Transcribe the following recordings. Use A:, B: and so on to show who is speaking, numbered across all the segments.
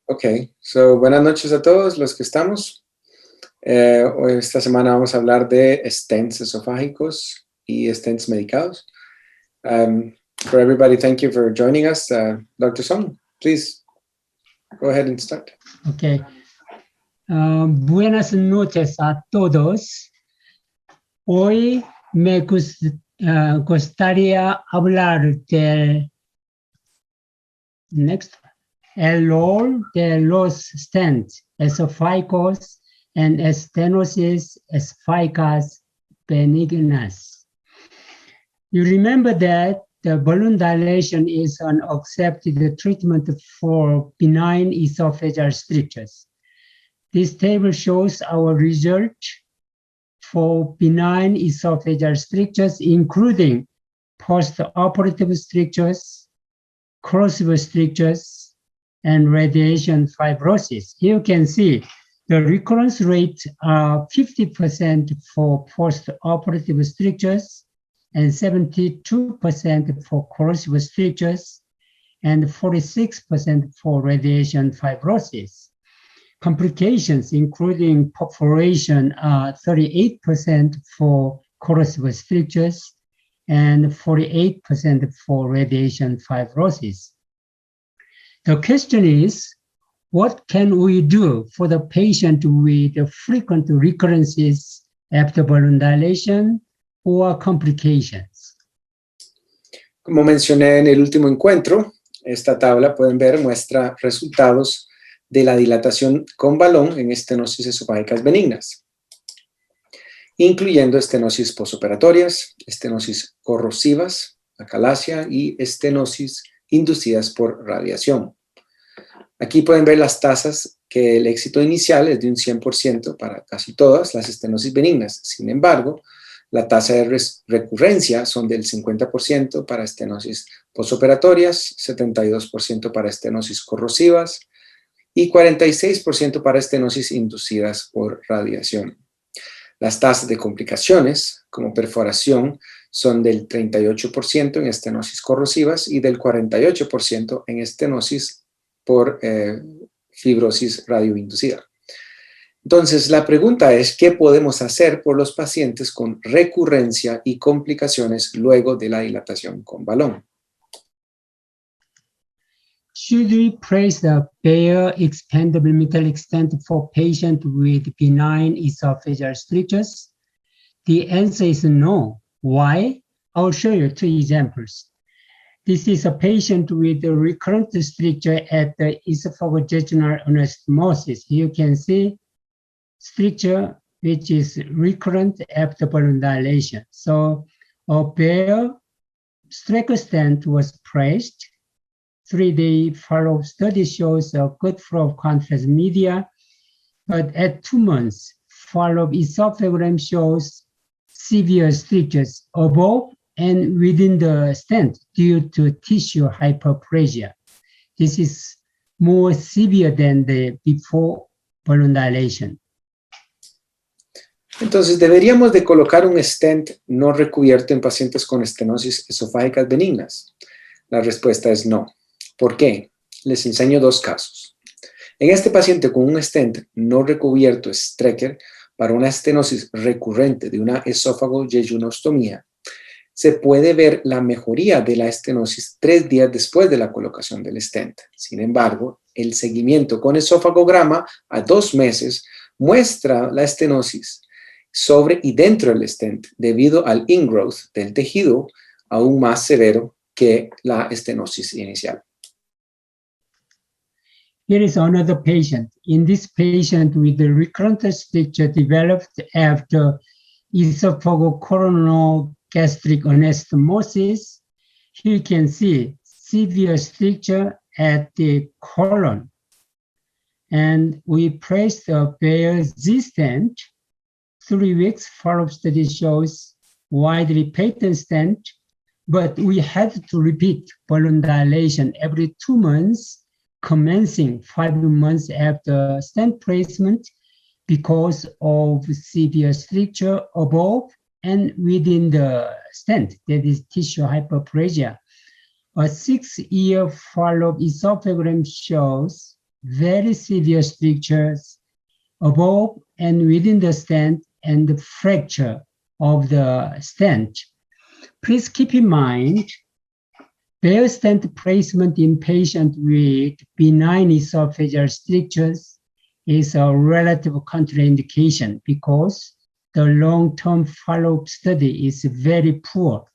A: Ok, buenas noches a todos los que estamos. Esta semana vamos a hablar de stents esofágicos y stents medicados. For everybody, thank you for joining us. Dr. Song, please go ahead and start.
B: Ok. Buenas noches a todos. Hoy me gustaría hablar del el rol de los stents esofágicos en estenosis esofágicas benignas. You remember that the balloon dilation is an accepted treatment for benign esophageal strictures. This table shows our result for benign esophageal strictures, including post-operative strictures, corrosive strictures, and radiation fibrosis. Here you can see the recurrence rate are 50% for post-operative strictures and 72% for corrosive strictures and 46% for radiation fibrosis. Complications, including perforation, are 38% for corrosive strictures and 48% for radiation fibrosis. The question is, what can we do for the patient with frequent recurrences after balloon dilation or complications?
A: Como mencioné en el último encuentro, esta tabla, pueden ver, muestra resultados de la dilatación con balón en estenosis esofágicas benignas, incluyendo estenosis posoperatorias, estenosis corrosivas, acalasia y estenosis inducidas por radiación. Aquí pueden ver las tasas que el éxito inicial es de un 100% para casi todas las estenosis benignas. Sin embargo, la tasa de recurrencia son del 50% para estenosis posoperatorias, 72% para estenosis corrosivas y 46% para estenosis inducidas por radiación. Las tasas de complicaciones, como perforación, son del 38% en estenosis corrosivas y del 48% en estenosis por fibrosis radioinducida. Entonces, la pregunta es, ¿qué podemos hacer por los pacientes con recurrencia y complicaciones luego de la dilatación con balón?
B: Should we place a bare expandable metallic stent for patients with benign esophageal strictures? The answer is no. Why? I'll show you two examples. This is a patient with a recurrent stricture at the esophageal anastomosis. You can see stricture which is recurrent after balloon dilation. So a bare straker stent was placed. 3-day follow-up study shows a good flow of contrast media, but at 2 months, follow-up esophagogram shows severe strictures above and within the stent due to tissue hyperplasia. This is more severe than the before balloon dilation.
A: Entonces, ¿deberíamos de colocar un stent no recubierto en pacientes con estenosis esofágicas benignas? La respuesta es no. ¿Por qué? Les enseño dos casos. En este paciente con un stent no recubierto Strecker para una estenosis recurrente de una esófago-yejunostomía, se puede ver la mejoría de la estenosis 3 días después de la colocación del stent. Sin embargo, el seguimiento con esofagograma a 2 meses muestra la estenosis sobre y dentro del stent debido al ingrowth del tejido aún más severo que la estenosis inicial.
B: Here is another patient. In this patient with the recurrent stricture developed after esophagocoronal gastric anastomosis, here you can see severe stricture at the colon. And we placed a bare Z-stent. 3 weeks follow-up study shows widely patent stent, but we had to repeat balloon dilation every 2 months, commencing 5 months after stent placement because of severe stricture above and within the stent, that is tissue hyperplasia. A 6-year follow-up esophagogram shows very severe strictures above and within the stent and the fracture of the stent. Please keep in mind, bare stent placement in patients with benign esophageal strictures is a relative contraindication because the long-term follow-up study is very poor.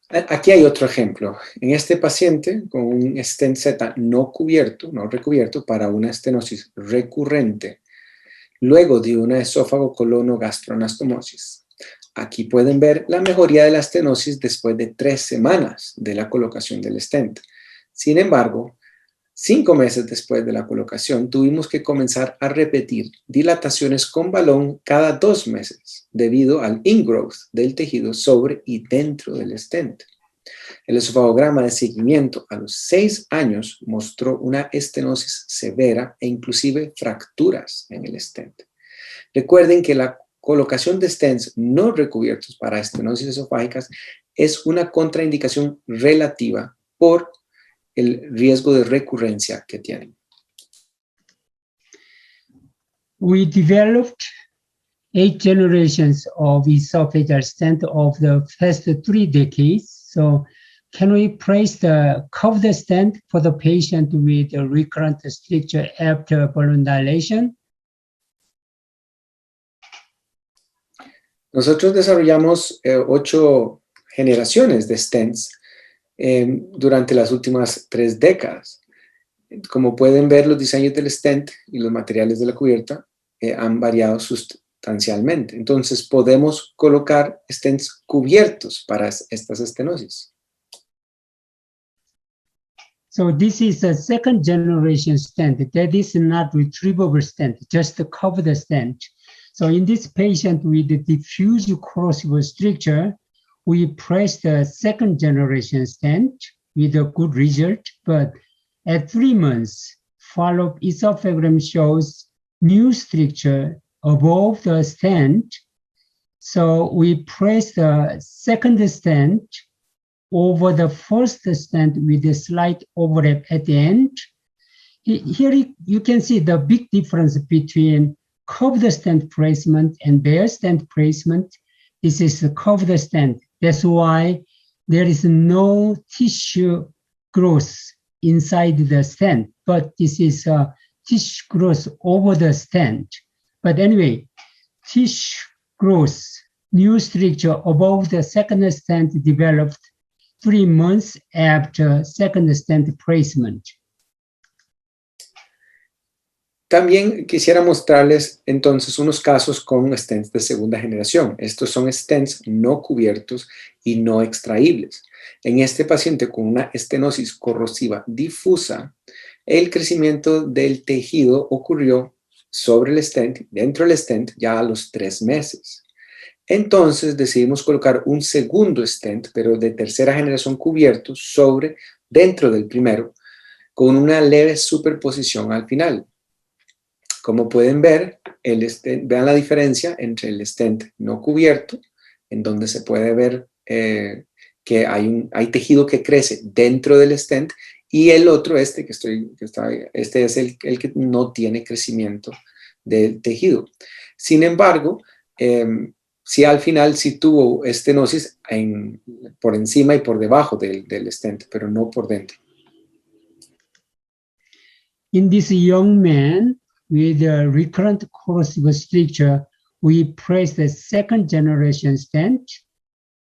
A: Aquí hay otro ejemplo. En este paciente con un stent Z no cubierto, no recubierto, para una estenosis recurrente, luego de una esófago-colono-gastroanastomosis. Aquí pueden ver la mejoría de la estenosis después de 3 semanas de la colocación del stent. Sin embargo, 5 meses después de la colocación, tuvimos que comenzar a repetir dilataciones con balón cada 2 meses debido al ingrowth del tejido sobre y dentro del stent. El esofagograma de seguimiento a los 6 años mostró una estenosis severa e inclusive fracturas en el stent. Recuerden que la colocación de stents no recubiertos para estenosis esofágicas es una contraindicación relativa por el riesgo de recurrencia que tienen.
B: We developed 8 generations of esophageal stent of the past 3 decades. So can we place the curved stent for the patient with a recurrent stricture after balloon dilation?
A: Nosotros desarrollamos 8 generaciones de stents durante las últimas 3 décadas. Como pueden ver, los diseños del stent y los materiales de la cubierta han variado sustancialmente. Entonces, podemos colocar stents cubiertos para estas estenosis.
B: So this is a second generation stent. That is not retrievable stent, just a covered stent. So in this patient with the diffuse corrosive stricture, we pressed the second generation stent with a good result, but at 3 months, follow-up esophagogram shows new stricture above the stent. So we pressed the second stent over the first stent with a slight overlap at the end. Here you can see the big difference between curved stent placement and bare stent placement. This is a curved stent. That's why there is no tissue growth inside the stent, but this is a tissue growth over the stent. But anyway, tissue growth, new stricture above the second stent developed 3 months after second stent placement.
A: También quisiera mostrarles entonces unos casos con stents de segunda generación. Estos son stents no cubiertos y no extraíbles. En este paciente con una estenosis corrosiva difusa, el crecimiento del tejido ocurrió sobre el stent, dentro del stent, ya a los 3 meses. Entonces decidimos colocar un segundo stent, pero de tercera generación cubierto, dentro del primero, con una leve superposición al final. Como pueden ver, vean la diferencia entre el stent no cubierto, en donde se puede ver que hay tejido que crece dentro del stent, y el otro, este es el que no tiene crecimiento del tejido. Sin embargo, sí al final sí tuvo estenosis por encima y por debajo del stent, pero no por dentro.
B: In this young man with a recurrent corrosive stricture, we pressed the second generation stent,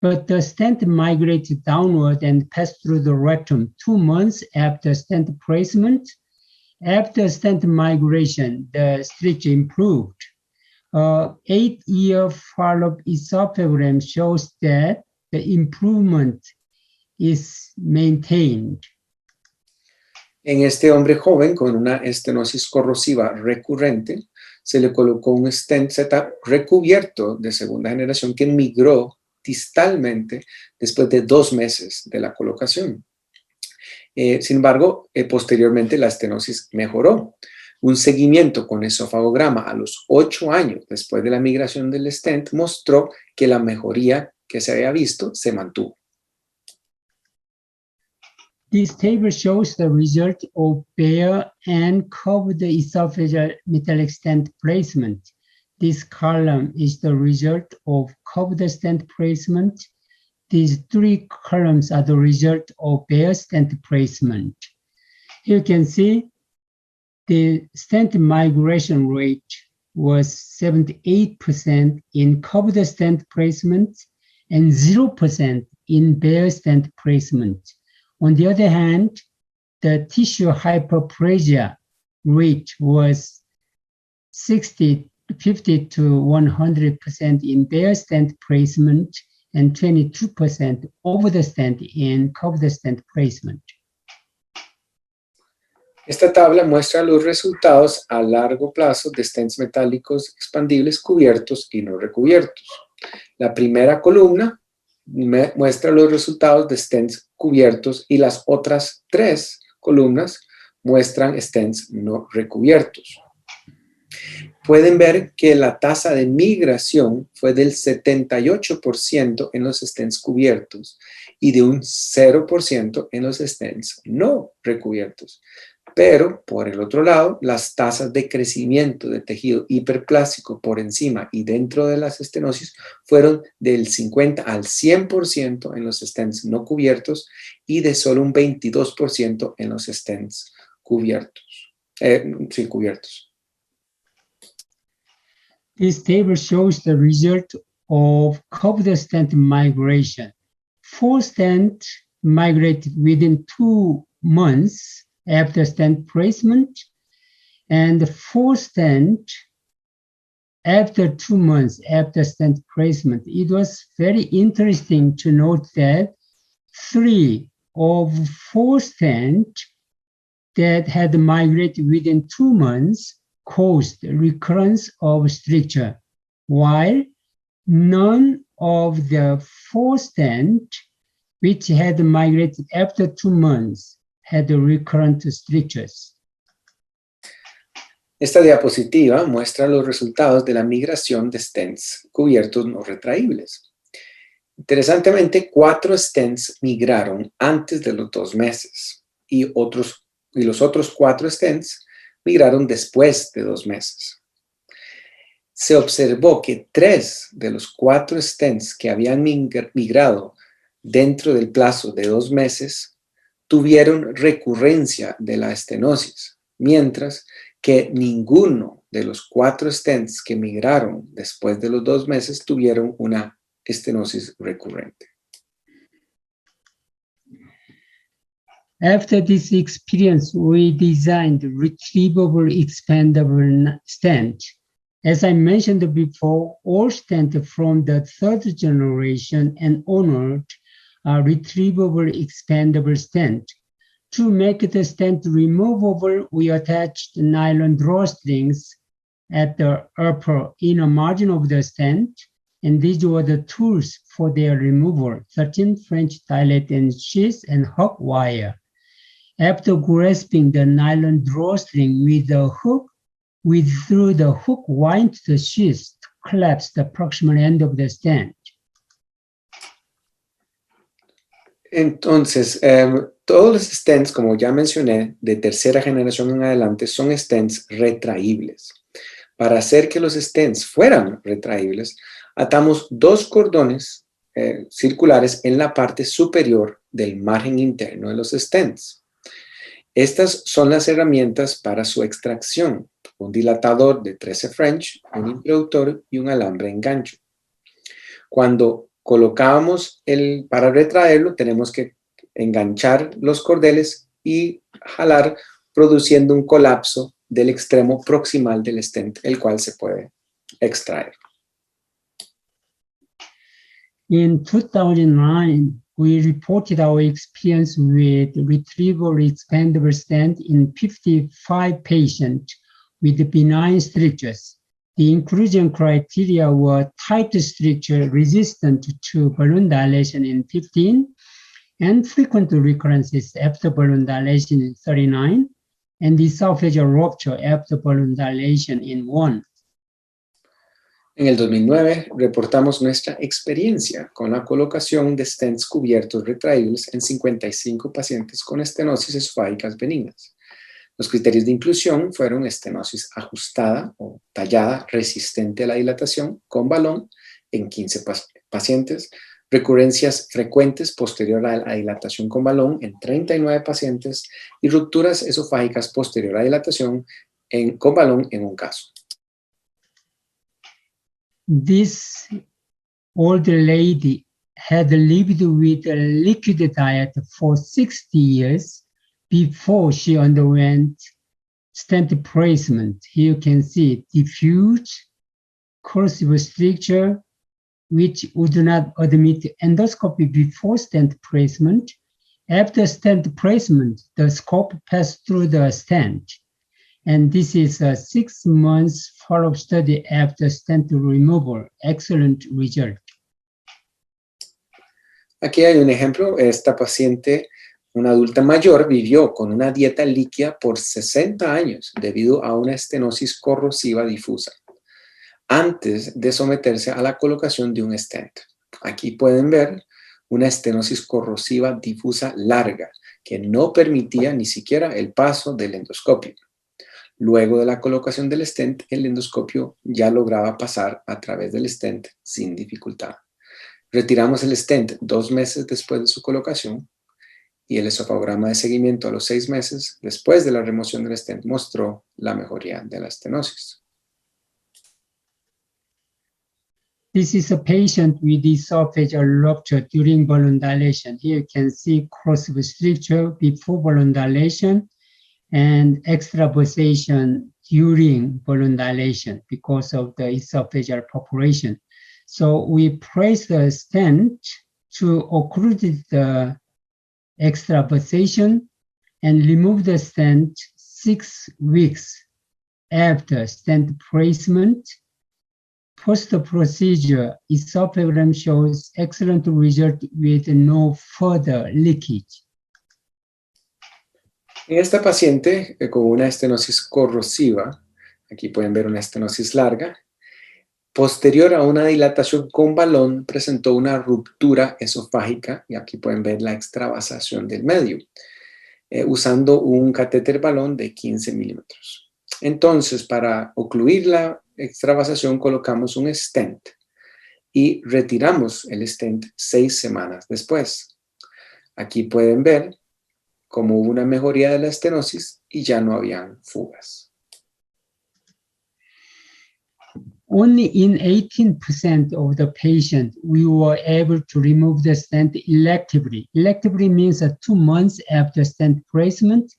B: but the stent migrated downward and passed through the rectum 2 months after stent placement. After stent migration, the stricture improved. 8-year follow-up esophagogram shows that the improvement is maintained.
A: En este hombre joven con una estenosis corrosiva recurrente, se le colocó un stent Z recubierto de segunda generación que migró distalmente después de 2 meses de la colocación. Sin embargo, posteriormente la estenosis mejoró. Un seguimiento con esofagograma a los 8 años después de la migración del stent mostró que la mejoría que se había visto se mantuvo.
B: This table shows the result of bare and curved esophageal metallic stent placement. This column is the result of curved stent placement. These three columns are the result of bare stent placement. Here you can see the stent migration rate was 78% in curved stent placement and 0% in bare stent placement. On the other hand, the tissue hyperplasia rate was 50 to 100% in bare stent placement and 22% over the stent in curved stent placement.
A: Esta tabla muestra los resultados a largo plazo de stents metálicos expandibles cubiertos y no recubiertos. La primera columna muestra los resultados de stents cubiertos y las otras tres columnas muestran stents no recubiertos. Pueden ver que la tasa de migración fue del 78% en los stents cubiertos y de un 0% en los stents no recubiertos. Pero, por el otro lado, las tasas de crecimiento de tejido hiperplástico por encima y dentro de las estenosis fueron del 50 al 100% en los stents no cubiertos y de solo un 22% en los stents cubiertos. Cubiertos.
B: This table shows the result of curved stent migration. 4 stents migrated within 2 months after stent placement, and 4 stents after 2 months after stent placement. It was very interesting to note that 3 of 4 stents that had migrated within 2 months caused recurrence of stricture, while none of the 4 stents which had migrated after 2 months had recurrent strictures.
A: Esta diapositiva muestra los resultados de la migración de stents cubiertos no retraíbles. Interesantemente, 4 stents migraron antes de los 2 meses y los otros 4 stents migraron después de 2 meses. Se observó que 3 de los 4 stents que habían migrado dentro del plazo de 2 meses tuvieron recurrencia de la estenosis, mientras que ninguno de los 4 stents que migraron después de los 2 meses tuvieron una estenosis recurrente.
B: After this experience, we designed retrievable expandable stent. As I mentioned before, all stents from the 3rd generation and onward are retrievable expandable stent. To make the stent removable, we attached nylon drawstrings at the upper inner margin of the stent, and these were the tools for their removal: 13 French dilated sheaths and hook wire. After grasping the nylon drawstring with the hook, we threw the hook wire into the sheath to collapse the proximal end of the stent.
A: Entonces, todos los stents, como ya mencioné, de tercera generación en adelante, son stents retraíbles. Para hacer que los stents fueran retraíbles, atamos 2 cordones circulares en la parte superior del margen interno de los stents. Estas son las herramientas para su extracción: un dilatador de 13 French, un introductor y un alambre en gancho. Cuando colocábamos para retraerlo, tenemos que enganchar los cordeles y jalar, produciendo un colapso del extremo proximal del stent, el cual se puede extraer.
B: In 2009, we reported our experience with retrievable expandable stent in 55 patients with benign strictures. The inclusion criteria were tight stricture resistant to balloon dilation in 15, and frequent recurrences after balloon dilation in 39, and esophageal rupture after balloon dilation in 1.
A: En el 2009 reportamos nuestra experiencia con la colocación de stents cubiertos retraíbles en 55 pacientes con estenosis esofágicas benignas. Los criterios de inclusión fueron estenosis ajustada o tallada resistente a la dilatación con balón en 15 pacientes, recurrencias frecuentes posterior a la dilatación con balón en 39 pacientes y rupturas esofágicas posterior a dilatación con balón en un caso.
B: This old lady had lived with a liquid diet for 60 years before she underwent stent placement. Here you can see diffuse corrosive stricture, which would not admit endoscopy before stent placement. After stent placement, the scope passed through the stent. And this is a 6 months follow-up study after stent removal. Excellent result.
A: Aquí hay un ejemplo. Esta paciente, una adulta mayor, vivió con una dieta líquida por 60 años debido a una estenosis corrosiva difusa, antes de someterse a la colocación de un stent. Aquí pueden ver una estenosis corrosiva difusa larga que no permitía ni siquiera el paso del endoscopio. Luego de la colocación del stent, el endoscopio ya lograba pasar a través del stent sin dificultad. Retiramos el stent 2 meses después de su colocación y el esofagograma de seguimiento a los 6 meses después de la remoción del stent mostró la mejoría de la estenosis.
B: This is a patient with esophageal rupture during balloon dilation. Here you can see corrosive stricture before balloon dilation and extravasation during balloon dilation because of the esophageal perforation. So we place the stent to occlude the extravasation and remove the stent 6 weeks after stent placement. Post-procedure, esophagram shows excellent result with no further leakage.
A: En esta paciente con una estenosis corrosiva, aquí pueden ver una estenosis larga, posterior a una dilatación con balón, presentó una ruptura esofágica, y aquí pueden ver la extravasación del medio, usando un catéter balón de 15 milímetros. Entonces, para ocluir la extravasación, colocamos un stent y retiramos el stent 6 semanas después. Aquí pueden ver como hubo una mejoría de la estenosis y ya no habían fugas.
B: Only in 18% of the patient we were able to remove the stent electively. Electively means 2 months after stent placement.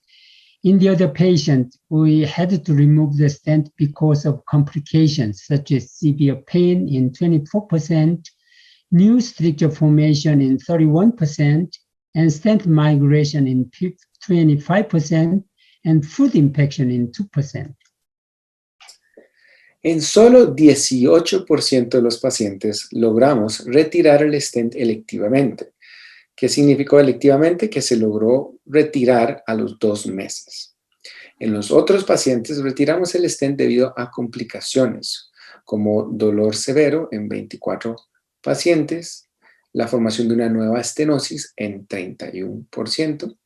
B: In the other patient, we had to remove the stent because of complications such as severe pain in 24%, new stricture formation in 31%, and stent migration in 25%, and food infection in 2%.
A: En solo 18% de los pacientes logramos retirar el stent electivamente. ¿Qué significó electivamente? Que se logró retirar a los 2 meses. En los otros pacientes retiramos el stent debido a complicaciones, como dolor severo en 24 pacientes, la formación de una nueva estenosis en 31%,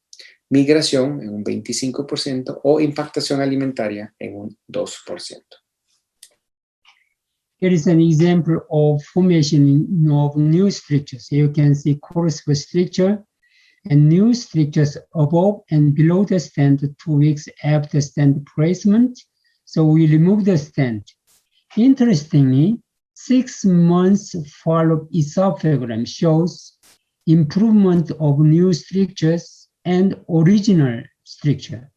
A: migración en un 25% o impactación alimentaria en un 2%.
B: Here is an example of formation of new strictures. Here you can see corrosive stricture and new strictures above and below the stent 2 weeks after stent placement. So we remove the stent. Interestingly, 6 months follow-up esophagram shows improvement of new strictures and original stricture.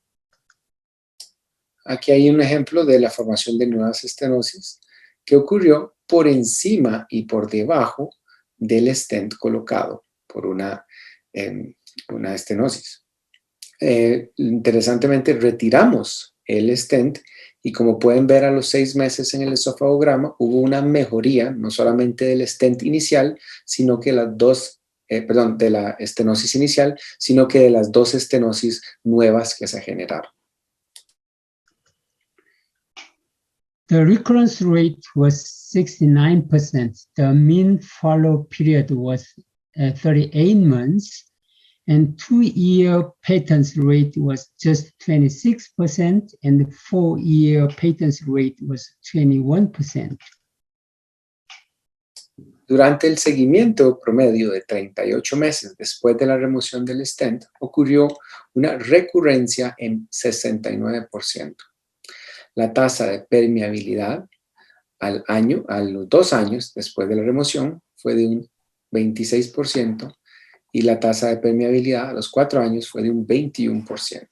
A: Aquí hay un ejemplo de la formación de nuevas estenosis que ocurrió por encima y por debajo del stent colocado por una estenosis. Interesantemente, retiramos el stent y como pueden ver a los 6 meses en el esofagograma hubo una mejoría no solamente del stent inicial, sino que de la estenosis inicial, sino que de las 2 estenosis nuevas que se generaron.
B: The recurrence rate was 69%. The mean follow period was 38 months, and 2-year patent rate was just 26%, and the 4-year patent rate was 21%.
A: Durante el seguimiento promedio de 38 meses después de la remoción del stent, ocurrió una recurrencia en 69%. La tasa de permeabilidad a los 2 años después de la remoción fue de un 26% y la tasa de permeabilidad a los 4 años fue de un 21%.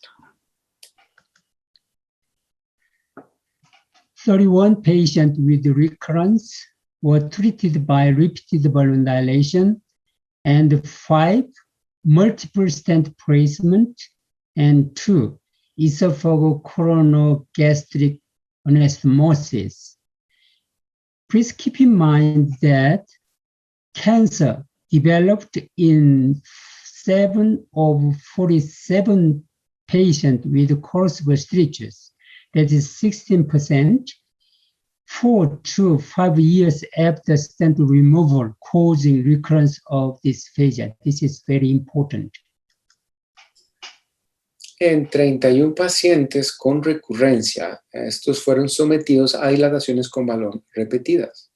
B: 31 patients with recurrence were treated by repeated balloon dilation, and 5 multiple stent placement, and 2 esophagocoronal-gastric anastomosis. Please keep in mind that cancer developed in 7 of 47 patients with corrosive strictures, that is 16%, 4 to 5 years after stent removal, causing recurrence of dysphagia. This is very important.
A: En 31 pacientes con recurrencia, estos fueron sometidos a dilataciones con balón repetidas.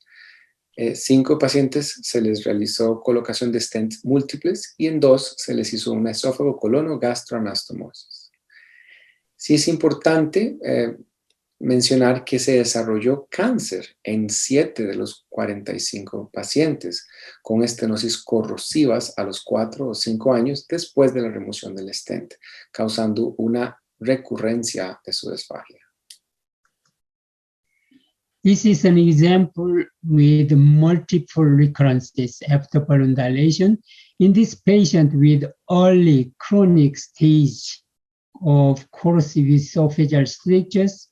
A: 5 pacientes se les realizó colocación de stents múltiples y en 2 se les hizo una esófago-colono-gastroanastomosis. Sí es importante mencionar que se desarrolló cáncer en 7 de los 45 pacientes con estenosis corrosivas a los 4 o 5 años después de la remoción del stent, causando una recurrencia de su disfagia.
B: This is an example with multiple recurrences after balloon dilation. In this patient with early chronic stage of corrosive esophageal strictures,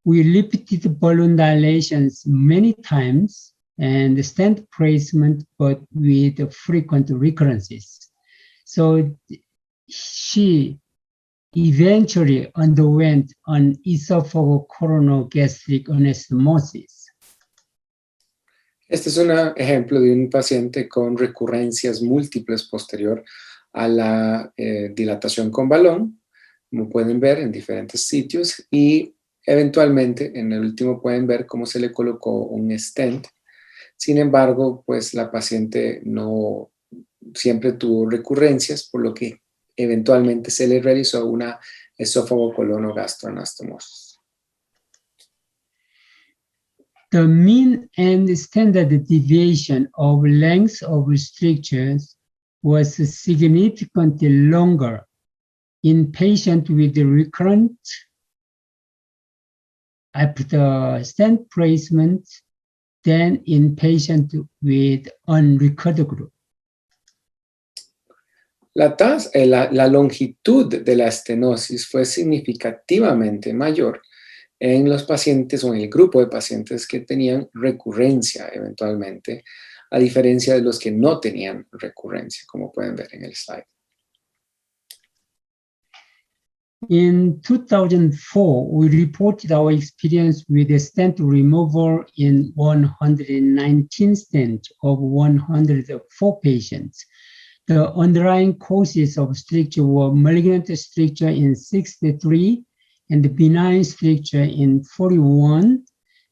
B: we repeated balloon dilations many times and stent placement, but with frequent recurrences. So she eventually underwent an esophagocoronal-gastric anastomosis.
A: Este es un ejemplo de un paciente con recurrencias múltiples posterior a la dilatación con balón, como pueden ver en diferentes sitios, y eventualmente en el último pueden ver cómo se le colocó un stent. Sin embargo, pues la paciente no siempre tuvo recurrencias, por lo que eventualmente se le realizó una esófago-colono-gastroanastomosis.
B: The mean and standard deviation of length of strictures was significantly longer in patients with recurrent after stent placement than in patients with unrecurred group.
A: La longitud de la estenosis fue significativamente mayor en los pacientes o en el grupo de pacientes que tenían recurrencia eventualmente, a diferencia de los que no tenían recurrencia, como pueden ver en el slide.
B: In 2004, we reported our experience with a stent removal in 119 stents of 104 patients. The underlying causes of stricture were malignant stricture in 63 and benign stricture in 41.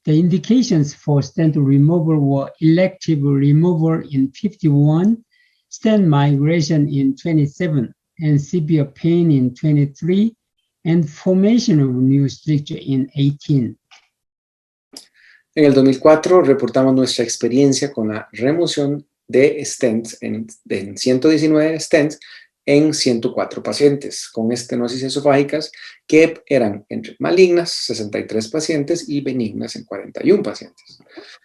B: The indications for stent removal were elective removal in 51, stent migration in 27, and severe pain in 23, and formation of new stricture in 18.
A: En el 2004 reportamos nuestra experiencia con la remoción de stents en 119 stents en 104 pacientes con estenosis esofágicas que eran entre malignas, 63 pacientes, y benignas en 41 pacientes.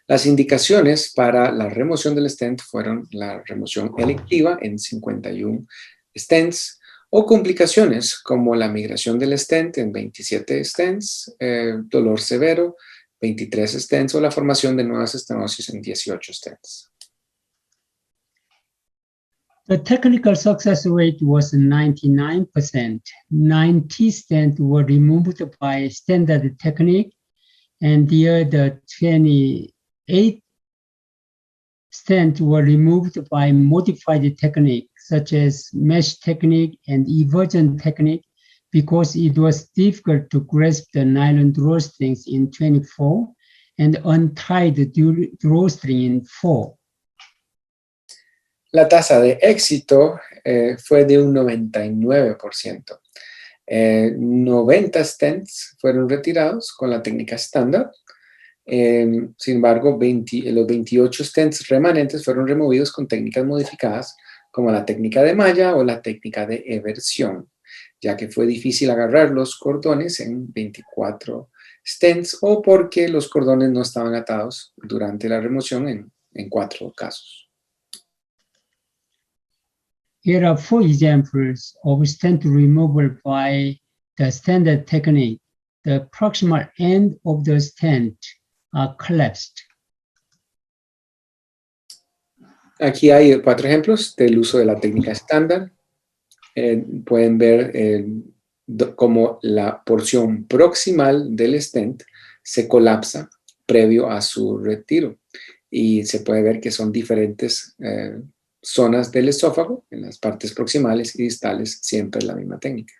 A: Las indicaciones para la remoción del stent fueron la remoción electiva en 51 stents o complicaciones como la migración del stent en 27 stents, dolor severo, 23 stents o la formación de nuevas estenosis en 18 stents.
B: The technical success rate was 99%. 90 stents were removed by standard technique, and here the 28 stents were removed by modified technique, such as mesh technique and eversion technique, because it was difficult to grasp the nylon drawstrings in 24 and untie the drawstring in 4.
A: La tasa de éxito fue de un 99%. 90 stents fueron retirados con la técnica estándar. Sin embargo, los 28 stents remanentes fueron removidos con técnicas modificadas como la técnica de malla o la técnica de eversión, ya que fue difícil agarrar los cordones en 24 stents o porque los cordones no estaban atados durante la remoción en 4 casos.
B: Here are 4 examples of stent removal by the standard technique. The proximal end of the stent are collapsed.
A: Aquí hay 4 ejemplos del uso de la técnica estándar. Pueden ver cómo la porción proximal del stent se colapsa previo a su retiro. Y se puede ver que son diferentes zonas del esófago, en las partes proximales y distales, siempre la misma técnica.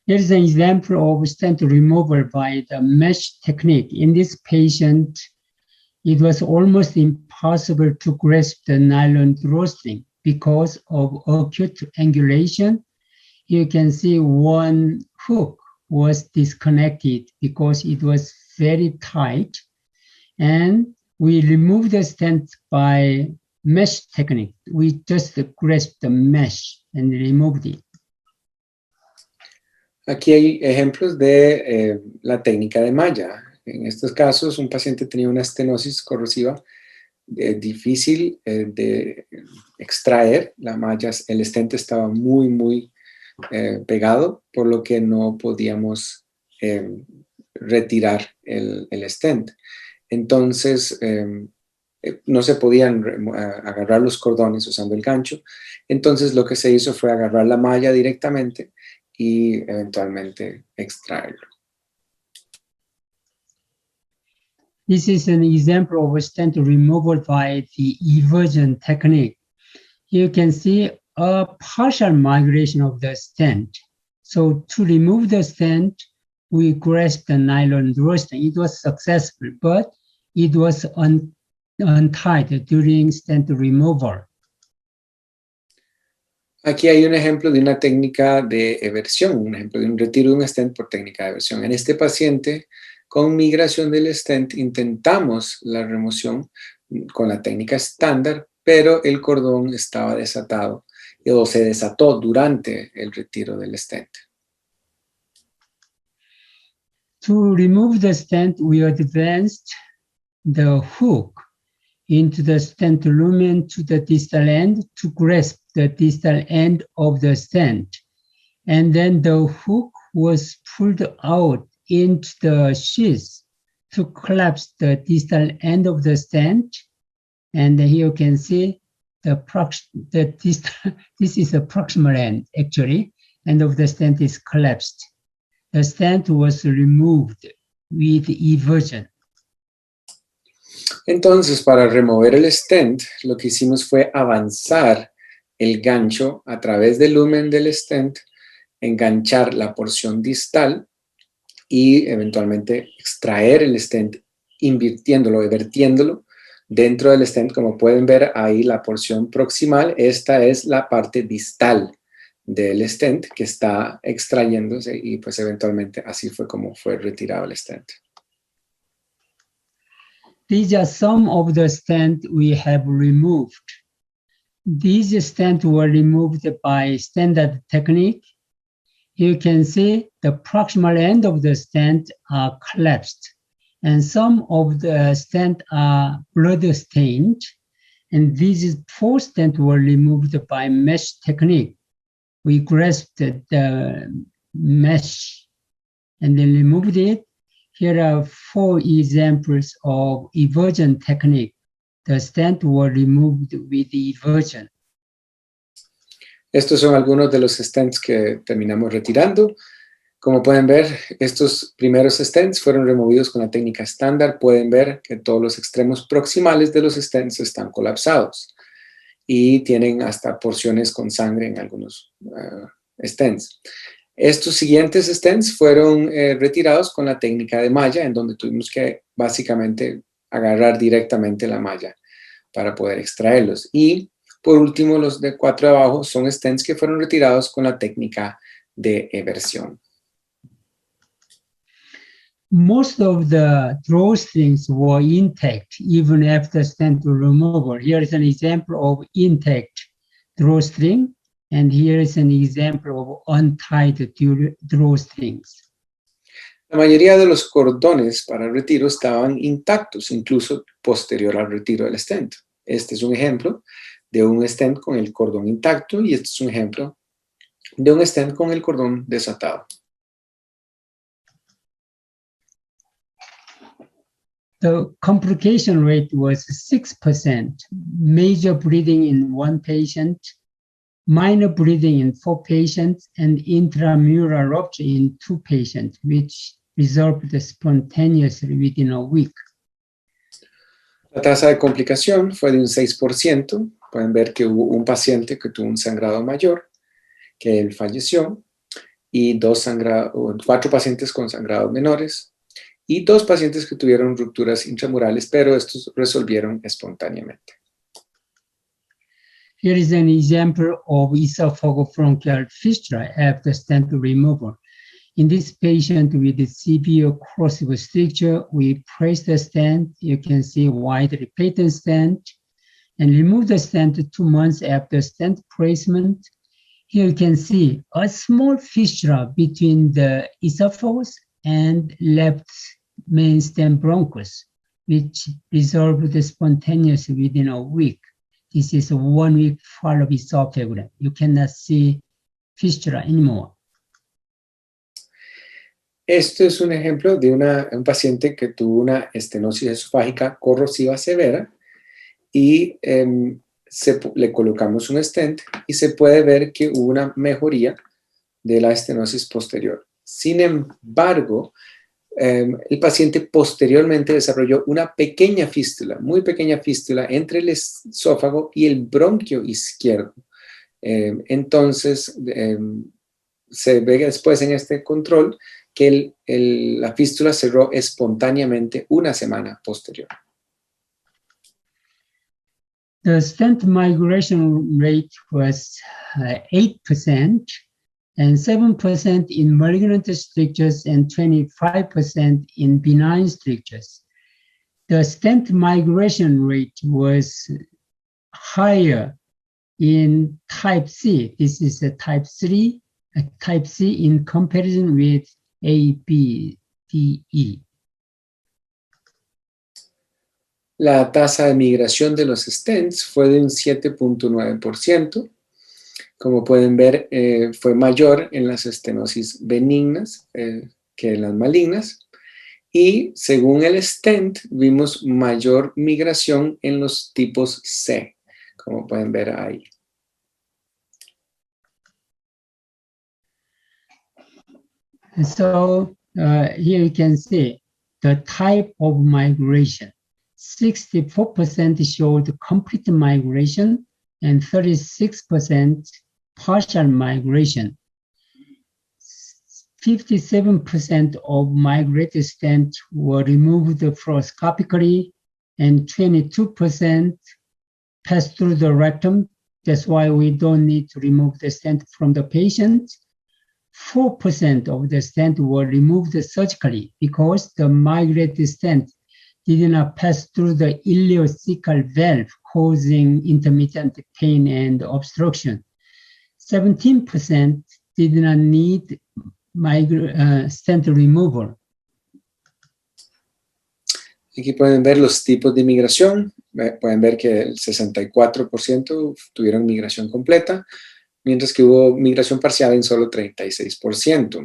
B: Here's an example of stent removal by the mesh technique. In this patient, it was almost impossible to grasp the nylon drawstring because of acute angulation. You can see one hook was disconnected because it was very tight, and we removed the stent by mesh technique. We just grasped the mesh and removed it.
A: Aquí hay ejemplos de la técnica de malla. En estos casos, un paciente tenía una estenosis corrosiva difícil de extraer. La malla, el stent estaba muy pegado, por lo que no podíamos retirar el stent. Entonces, no se podían agarrar los cordones usando el gancho. Entonces, lo que se hizo fue agarrar la malla directamente y eventualmente extraerlo.
B: This is an example of a stent removal by the eversion technique. You can see a partial migration of the stent. So to remove the stent, we grasped the nylon drawstring. It was successful, but it was untied during stent removal.
A: Aquí hay un ejemplo de una técnica de eversión, un ejemplo de un retiro de un stent por técnica de eversión. En este paciente, con migración del stent, intentamos la remoción con la técnica estándar, pero el cordón estaba desatado o se desató durante el retiro del stent.
B: To remove the stent, we advanced the hook into the stent lumen to the distal end to grasp the distal end of the stent. And then the hook was pulled out into the sheath to collapse the distal end of the stent. And here you can see this is a proximal end, actually. End of the stent is collapsed. The stent was removed with eversion.
A: Entonces, para remover el stent, lo que hicimos fue avanzar el gancho a través del lumen del stent, enganchar la porción distal y eventualmente extraer el stent, vertiéndolo dentro del stent. Como pueden ver ahí la porción proximal, esta es la parte distal del stent que está extrayéndose y pues eventualmente así fue como fue retirado el stent.
B: These are some of the stents we have removed. These stents were removed by standard technique. You can see the proximal end of the stent are collapsed, and some of the stents are blood stained. And these 4 stents were removed by mesh technique. We grasped the mesh and then removed it. Here are 4 examples of eversion technique. The stents were removed with eversion.
A: Estos son algunos de los stents que terminamos retirando Como pueden ver, estos primeros stents fueron removidos con la técnica estándar. Pueden ver que todos los extremos proximales de los stents están colapsados y tienen hasta porciones con sangre en algunos stents. Estos siguientes stents fueron retirados con la técnica de malla, en donde tuvimos que básicamente agarrar directamente la malla para poder extraerlos. Y por último, los de 4 de abajo son stents que fueron retirados con la técnica de eversión.
B: Most of the drawstrings were intact even after stent removal. Here is an example of intact drawstring, and here is an example of untied drawstrings.
A: La mayoría de los cordones para el retiro estaban intactos, incluso posterior al retiro del stent. Este es un ejemplo de un stent con el cordón intacto y este es un ejemplo de un stent con el cordón desatado.
B: The complication rate was 6%, major bleeding in 1 patient, minor bleeding in 4 patients, and intramural rupture in 2 patients, which resolved spontaneously within a week.
A: La tasa de complicación fue de un 6%. Pueden ver que hubo un paciente que tuvo un sangrado mayor, que él falleció, y 4 pacientes con sangrados menores, y 2 pacientes que tuvieron rupturas intramurales, pero estos resolvieron espontáneamente.
B: Here is an example of esophageal fistula after stent removal. In this patient with severe corrosive stricture, we placed the stent. You can see widely patent stent, and remove the stent 2 months after stent placement. Here you can see a small fistula between the esophagus and left main stem bronchus, which resolved spontaneously within a week. This is a 1-week follow-up esophagogram. You cannot see fistula anymore.
A: Esto es un ejemplo de un paciente que tuvo una estenosis esofágica corrosiva severa y le colocamos un stent y se puede ver que hubo una mejoría de la estenosis posterior. Sin embargo, el paciente posteriormente desarrolló una pequeña fístula, muy pequeña fístula entre el esófago y el bronquio izquierdo. Entonces, se ve después en este control que la fístula cerró espontáneamente una semana posterior.
B: The stent migration rate was 8%, and 7% in malignant strictures and 25% in benign strictures. The stent migration rate was higher in type C. This is a type 3, a type C in comparison with A, B, D, E.
A: La tasa de migración de los stents fue de un 7.9%. Como pueden ver, fue mayor en las estenosis benignas que en las malignas. Y según el stent, vimos mayor migración en los tipos C, como pueden ver ahí.
B: So here you can see the type of migration. 64% showed complete migration and 36% partial migration. 57% of migrated stents were removed fluoroscopically and 22% passed through the rectum. That's why we don't need to remove the stent from the patient. 4% of the stent were removed surgically because the migrated stent did not pass through the ileocecal valve, causing intermittent pain and obstruction. 17% did not need stent removal.
A: Aquí pueden ver los tipos de migración. Pueden ver que el 64% tuvieron migración completa, mientras que hubo migración parcial en solo 36%.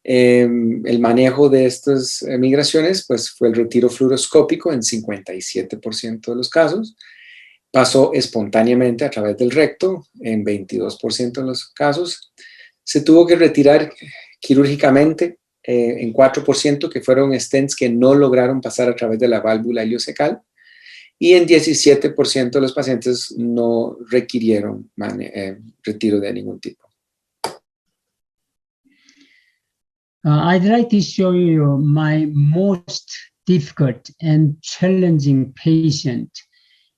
A: El manejo de estas migraciones pues, fue el retiro fluoroscópico en 57% de los casos. Pasó espontáneamente a través del recto en 22% de los casos. Se tuvo que retirar quirúrgicamente en 4%, que fueron stents que no lograron pasar a través de la válvula iliocecal, y en 17% de los pacientes no requirieron retiro de ningún tipo.
B: I'd like to show you my most difficult and challenging patient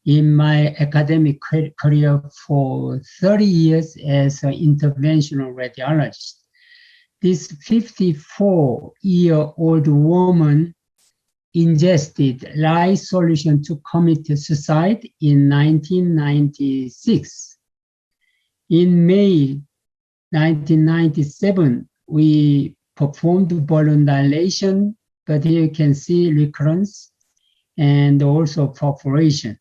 B: in my academic career for 30 years as an interventional radiologist. This 54-year-old woman ingested lye solution to commit suicide in 1996. In May 1997, we performed balloon dilation, but here you can see recurrence and also perforation.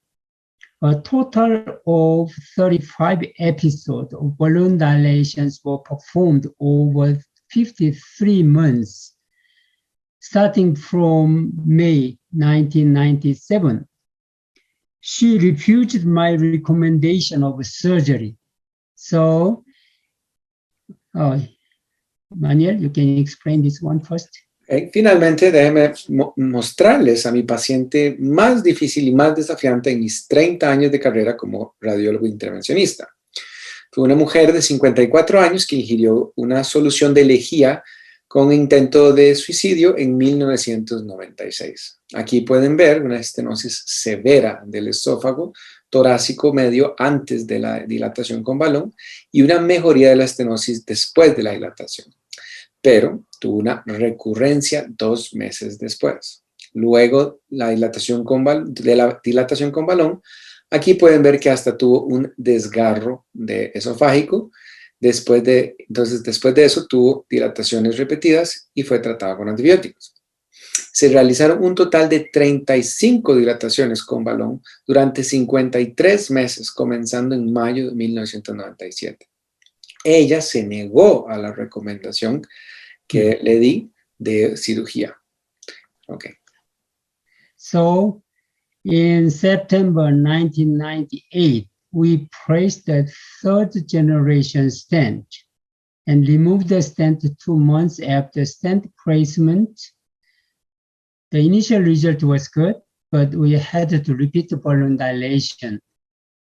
B: A total of 35 episodes of balloon dilations were performed over 53 months, starting from May 1997. She refused my recommendation of surgery. So, Manuel, you can explain this one first.
A: Finalmente, déjenme mostrarles a mi paciente más difícil y más desafiante en mis 30 años de carrera como radiólogo intervencionista. Fue una mujer de 54 años que ingirió una solución de lejía con intento de suicidio en 1996. Aquí pueden ver una estenosis severa del esófago torácico medio antes de la dilatación con balón y una mejoría de la estenosis después de la dilatación. Pero tuvo una recurrencia 2 meses después. Luego la dilatación con balón, aquí pueden ver que hasta tuvo un desgarro esofágico. Después de eso tuvo dilataciones repetidas y fue tratada con antibióticos. Se realizaron un total de 35 dilataciones con balón durante 53 meses, comenzando en mayo de 1997. Ella se negó a la recomendación que le di de cirugía. Okay.
B: So, in September 1998, we placed the 3rd generation stent and removed the stent 2 months after stent placement. The initial result was good, but we had to repeat the balloon dilation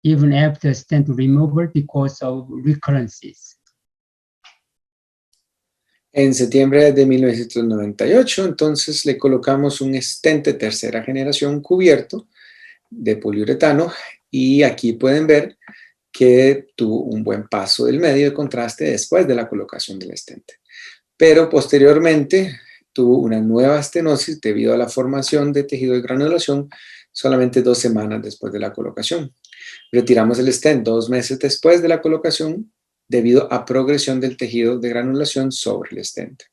B: even after stent removal because of recurrences.
A: En septiembre de 1998, entonces le colocamos un stent de 3ª generación cubierto de poliuretano y aquí pueden ver que tuvo un buen paso del medio de contraste después de la colocación del stent. Pero posteriormente tuvo una nueva estenosis debido a la formación de tejido de granulación solamente 2 semanas después de la colocación. Retiramos el stent 2 meses después de la colocación debido a progresión del tejido de granulación sobre el stent.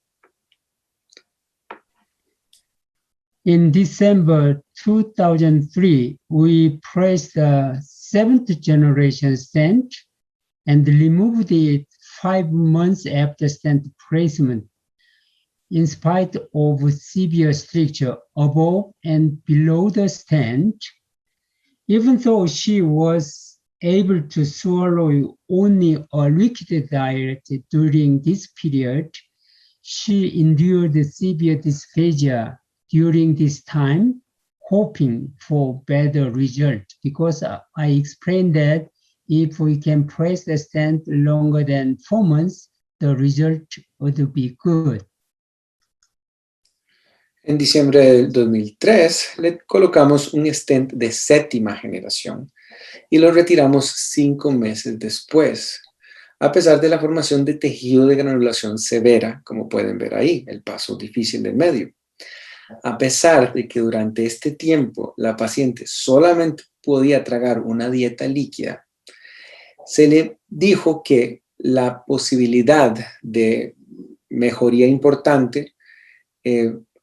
B: In December 2003, we placed the 7th generation stent and removed it 5 months after stent placement. In spite of severe stricture above and below the stent, even though she was able to swallow only a liquid diet during this period, she endured severe dysphagia during this time, hoping for better result. Because I explained that if we can place the stent longer than 4 months, the result would be good.
A: En diciembre del 2003 le colocamos un stent de 7ª generación y lo retiramos 5 meses después, a pesar de la formación de tejido de granulación severa, como pueden ver ahí, el paso difícil del medio. A pesar de que durante este tiempo la paciente solamente podía tragar una dieta líquida, se le dijo que la posibilidad de mejoría importante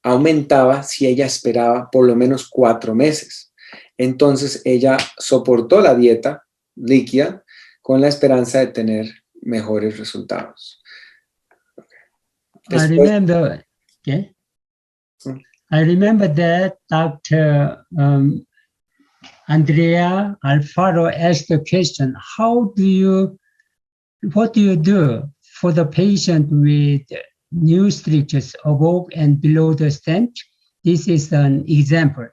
A: aumentaba si ella esperaba por lo menos 4 meses. Entonces ella soportó la dieta líquida con la esperanza de tener mejores resultados.
B: I remember that Dr. Andrea Alfaro asked the question, what do you do for the patient with new strictures above and below the stent. This is an example.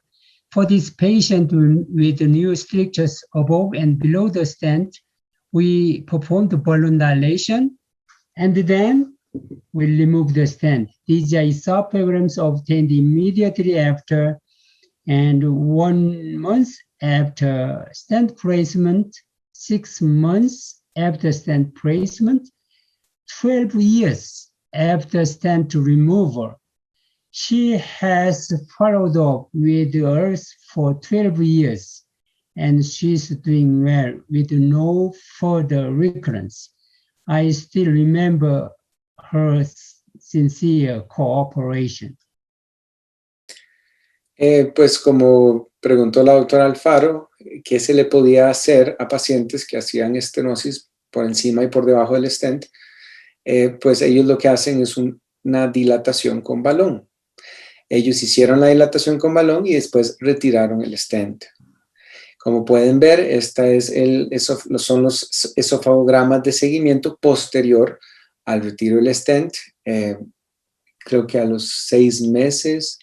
B: For this patient with new strictures above and below the stent, we perform the balloon dilation and then we remove the stent. These are esophagograms obtained immediately after and 1 month after stent placement, 6 months after stent placement, 12 years after stent removal. She has followed up with us for 12 years and she's doing well with no further recurrence. I still remember her sincere cooperation.
A: Pues como preguntó la doctora Alfaro, ¿qué se le podía hacer a pacientes que hacían estenosis por encima y por debajo del stent? Pues ellos lo que hacen es una dilatación con balón. Ellos hicieron la dilatación con balón y después retiraron el stent. Como pueden ver, son los esofagogramas de seguimiento posterior al retiro del stent. Creo que a los 6 meses.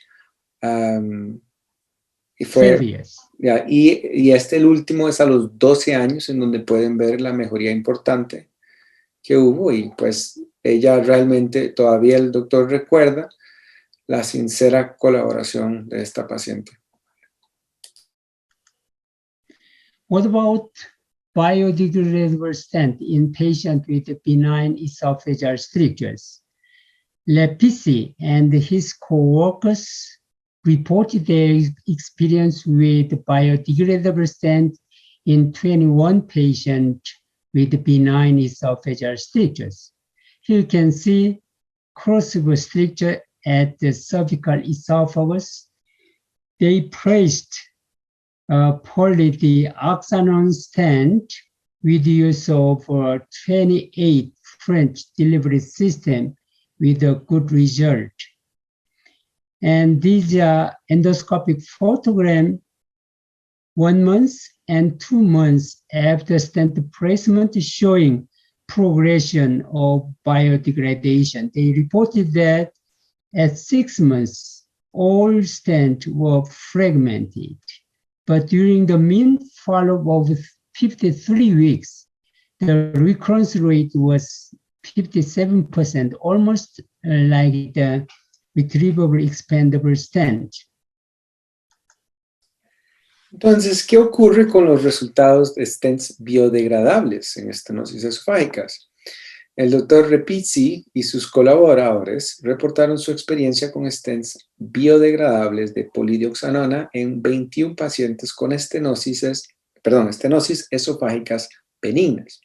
A: Y el último es a los 12 años, en donde pueden ver la mejoría importante que hubo. Y pues ella realmente, todavía el doctor recuerda la sincera colaboración de esta paciente.
B: What about biodegradable stent in patients with benign esophageal strictures? Lepisi and his co-workers reported their experience with biodegradable stent in 21 patients with benign esophageal strictures. Here you can see crossover stricture at the cervical esophagus. They placed polydioxanone stent with use of 28 French delivery system with a good result. And these are endoscopic photogram 1 month and 2 months after stent placement showing progression of biodegradation. They reported that at 6 months, all stents were fragmented. But during the mean follow-up of 53 weeks, the recurrence rate was 57%, almost like the retrievable expandable stent.
A: Entonces, ¿qué ocurre con los resultados de stents biodegradables en estenosis esofágicas? El doctor Repizzi y sus colaboradores reportaron su experiencia con stents biodegradables de polidioxanona en 21 pacientes con estenosis esofágicas benignas.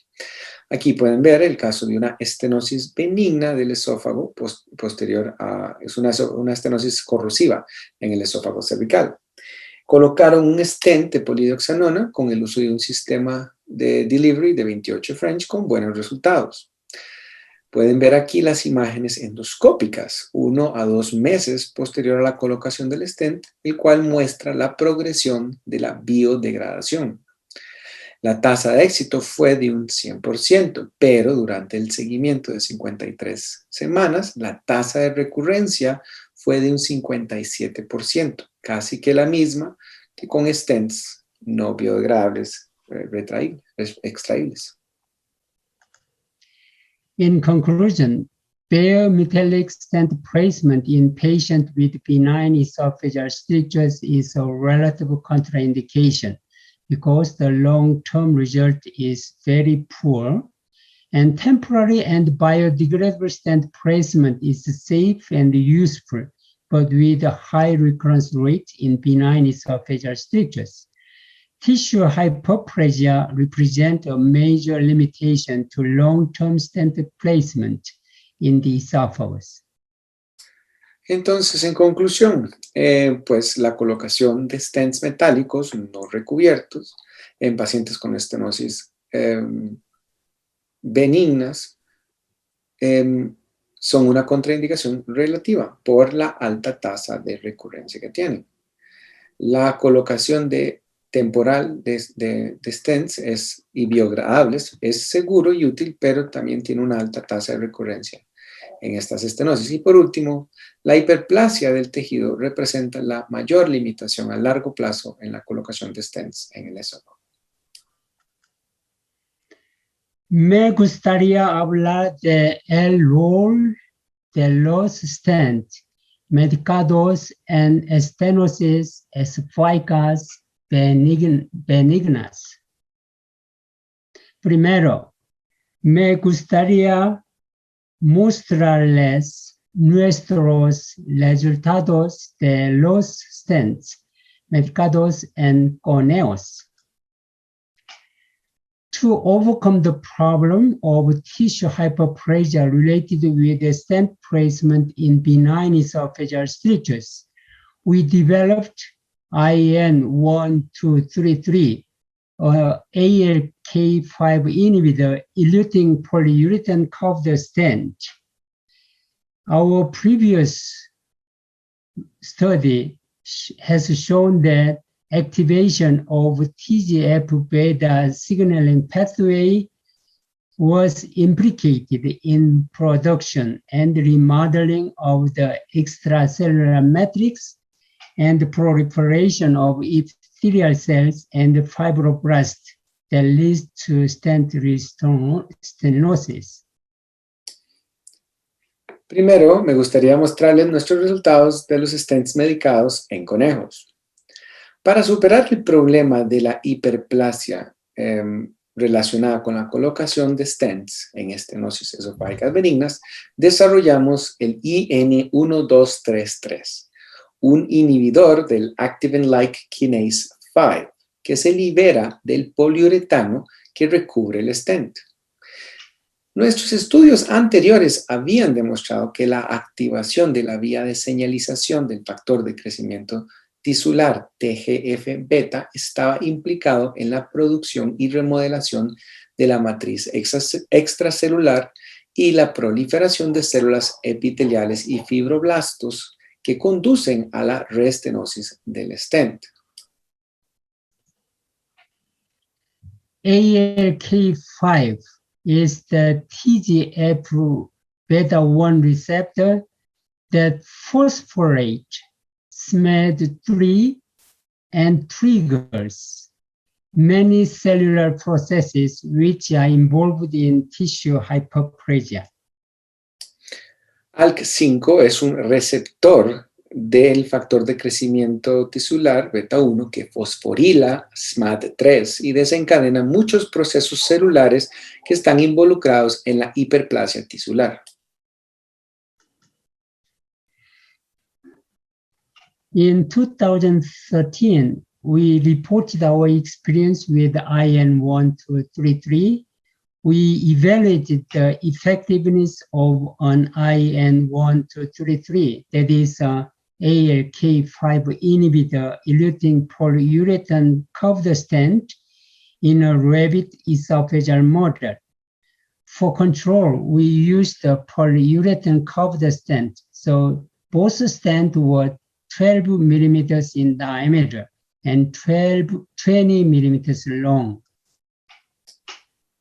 A: Aquí pueden ver el caso de una estenosis benigna del esófago posterior es una estenosis corrosiva en el esófago cervical. Colocaron un stent de polidioxanona con el uso de un sistema de delivery de 28 French con buenos resultados. Pueden ver aquí las imágenes endoscópicas, 1 a 2 meses posterior a la colocación del stent, el cual muestra la progresión de la biodegradación. La tasa de éxito fue de un 100%, pero durante el seguimiento de 53 semanas, la tasa de recurrencia fue de un 57%, casi que la misma que con stents no biodegradables extraíbles.
B: In conclusion, bare metallic stent placement in patients with benign esophageal strictures is a relative contraindication because the long-term result is very poor, and temporary and biodegradable stent placement is safe and useful, but with a high recurrence rate in benign esophageal strictures. Tissue hyperplasia represents a major limitation to long-term stent placement in the esophagus.
A: Entonces, en conclusión, pues la colocación de stents metálicos no recubiertos en pacientes con estenosis benignas son una contraindicación relativa por la alta tasa de recurrencia que tienen. La colocación temporal de stents y biodegradables es seguro y útil, pero también tiene una alta tasa de recurrencia. en estas estenosis. Y por último, la hiperplasia del tejido representa la mayor limitación a largo plazo en la colocación de stents en el esófago.
B: Me gustaría hablar del rol de los stents medicados en estenosis esofágicas benignas. Primero, me gustaría mostrarles nuestros resultados de los stents medicados en conejos. To overcome the problem of tissue hyperplasia related with the stent placement in benign esophageal strictures, we developed IN1233, ALK5 inhibitor eluting polyurethane covered stent. Our previous study has shown that activation of TGF-beta signaling pathway was implicated in production and remodeling of the extracellular matrix and proliferation of epithelial cells and fibroblasts that leads to stent stenosis.
A: Primero, me gustaría mostrarles nuestros resultados de los stents medicados en conejos. Para superar el problema de la hiperplasia relacionada con la colocación de stents en estenosis esofágicas benignas, desarrollamos el IN1233, un inhibidor del Activin-like kinase 5, que se libera del poliuretano que recubre el stent. Nuestros estudios anteriores habían demostrado que la activación de la vía de señalización del factor de crecimiento tisular TGF-beta estaba implicado en la producción y remodelación de la matriz extracelular y la proliferación de células epiteliales y fibroblastos que conducen a la reestenosis del stent.
B: ALK5 is the TGF-beta1 receptor that phosphorates SMAD3 and triggers many cellular processes which are involved in tissue hyperplasia.
A: ALK5 es un receptor del factor de crecimiento tisular beta 1 que fosforila SMAD3 y desencadena muchos procesos celulares que están involucrados en la hiperplasia tisular.
B: In 2013, we reported our experience with IN1233. We evaluated the effectiveness of an IN1233, that is ALK5 inhibitor eluting polyurethane covered stent in a rabbit esophageal model. For control, we used the polyurethane covered stent, so both stents were 12 millimeters in diameter and 20 millimeters long.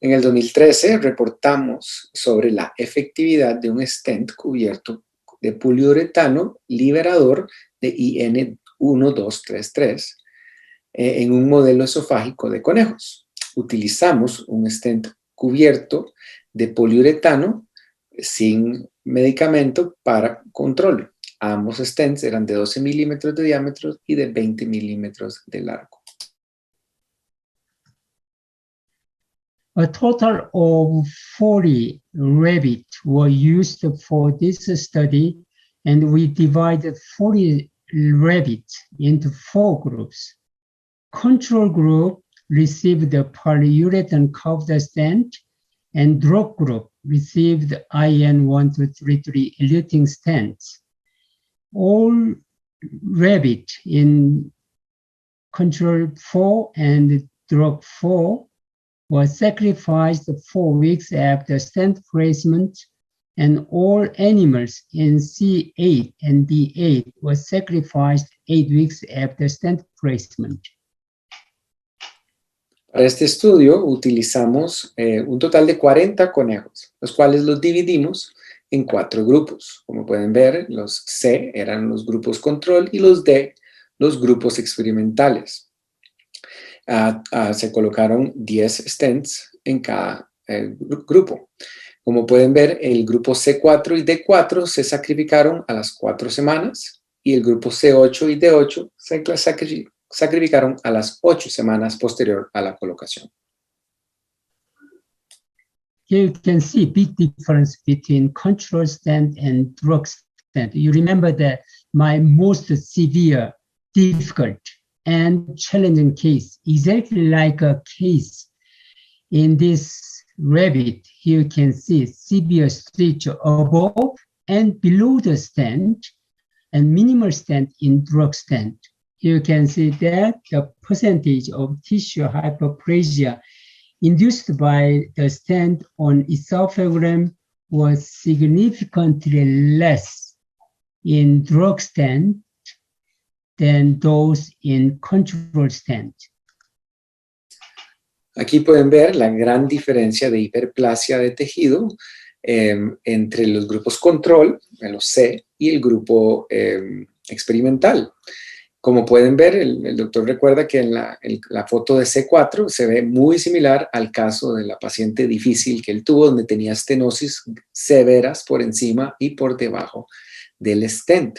A: En el 2013 reportamos sobre la efectividad de un stent cubierto de poliuretano liberador de IN1233 en un modelo esofágico de conejos. Utilizamos un stent cubierto de poliuretano sin medicamento para control. Ambos stents eran de 12 milímetros de diámetro y de 20 milímetros de largo.
B: A total of 40 rabbits were used for this study, and we divided 40 rabbits into 4 groups. Control group received the polyurethane covered stent, and drug group received IN1233 eluting stents. All rabbits in control 4 and drug 4 were sacrificed 4 weeks after stent placement, and all animals in C8 and D8 were sacrificed 8 weeks after stent placement.
A: Para este estudio utilizamos un total de 40 conejos, los cuales los dividimos en 4 grupos. Como pueden ver, los C eran los grupos control y los D los grupos experimentales. Se colocaron 10 stents en cada grupo. Como pueden ver, el grupo C4 y D4 se sacrificaron a las 4 semanas y el grupo C8 y D8 se sacrificaron a las 8 semanas posterior a la colocación.
B: Here you can see big difference between control stent and drug stent. You remember that my most severe, difficult, and challenging case, exactly like a case in this rabbit. Here you can see severe stricture above and below the stent and minimal stent in drug stent. Here you can see that the percentage of tissue hyperplasia induced by the stent on esophagram was significantly less in drug stent than those in control stent.
A: Aquí pueden ver la gran diferencia de hiperplasia de tejido entre los grupos control, los C, y el grupo experimental. Como pueden ver, el doctor recuerda que en la foto de C4 se ve muy similar al caso de la paciente difícil que él tuvo, donde tenía estenosis severas por encima y por debajo del stent.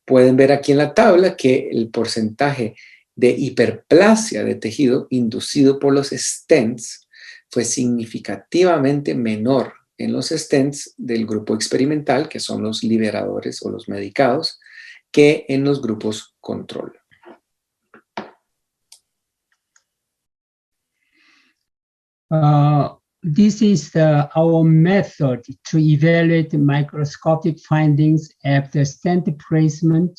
A: Pueden ver aquí en la tabla que el porcentaje de hiperplasia de tejido inducido por los stents fue significativamente menor en los stents del grupo experimental, que son los liberadores o los medicados, que en los grupos control.
B: This is our method to evaluate microscopic findings after stent placement.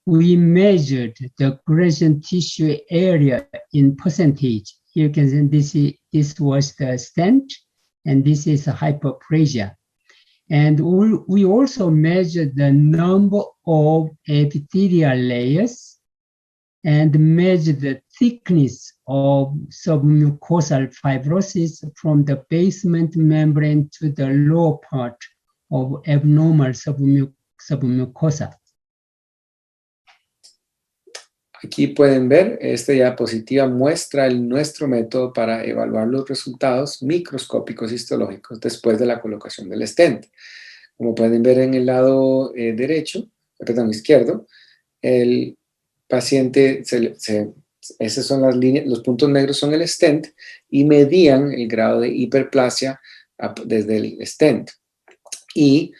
B: We measured the gradient tissue area in percentage. You can see this was the stent, and this is a hyperplasia. And we also measured the number of epithelial layers and measured the thickness of submucosal fibrosis from the basement membrane to the lower part of abnormal submucosa.
A: Aquí pueden ver, esta diapositiva muestra nuestro método para evaluar los resultados microscópicos histológicos después de la colocación del stent. Como pueden ver en el lado izquierdo, el paciente, esas son las líneas, los puntos negros son el stent y medían el grado de hiperplasia desde el stent. Y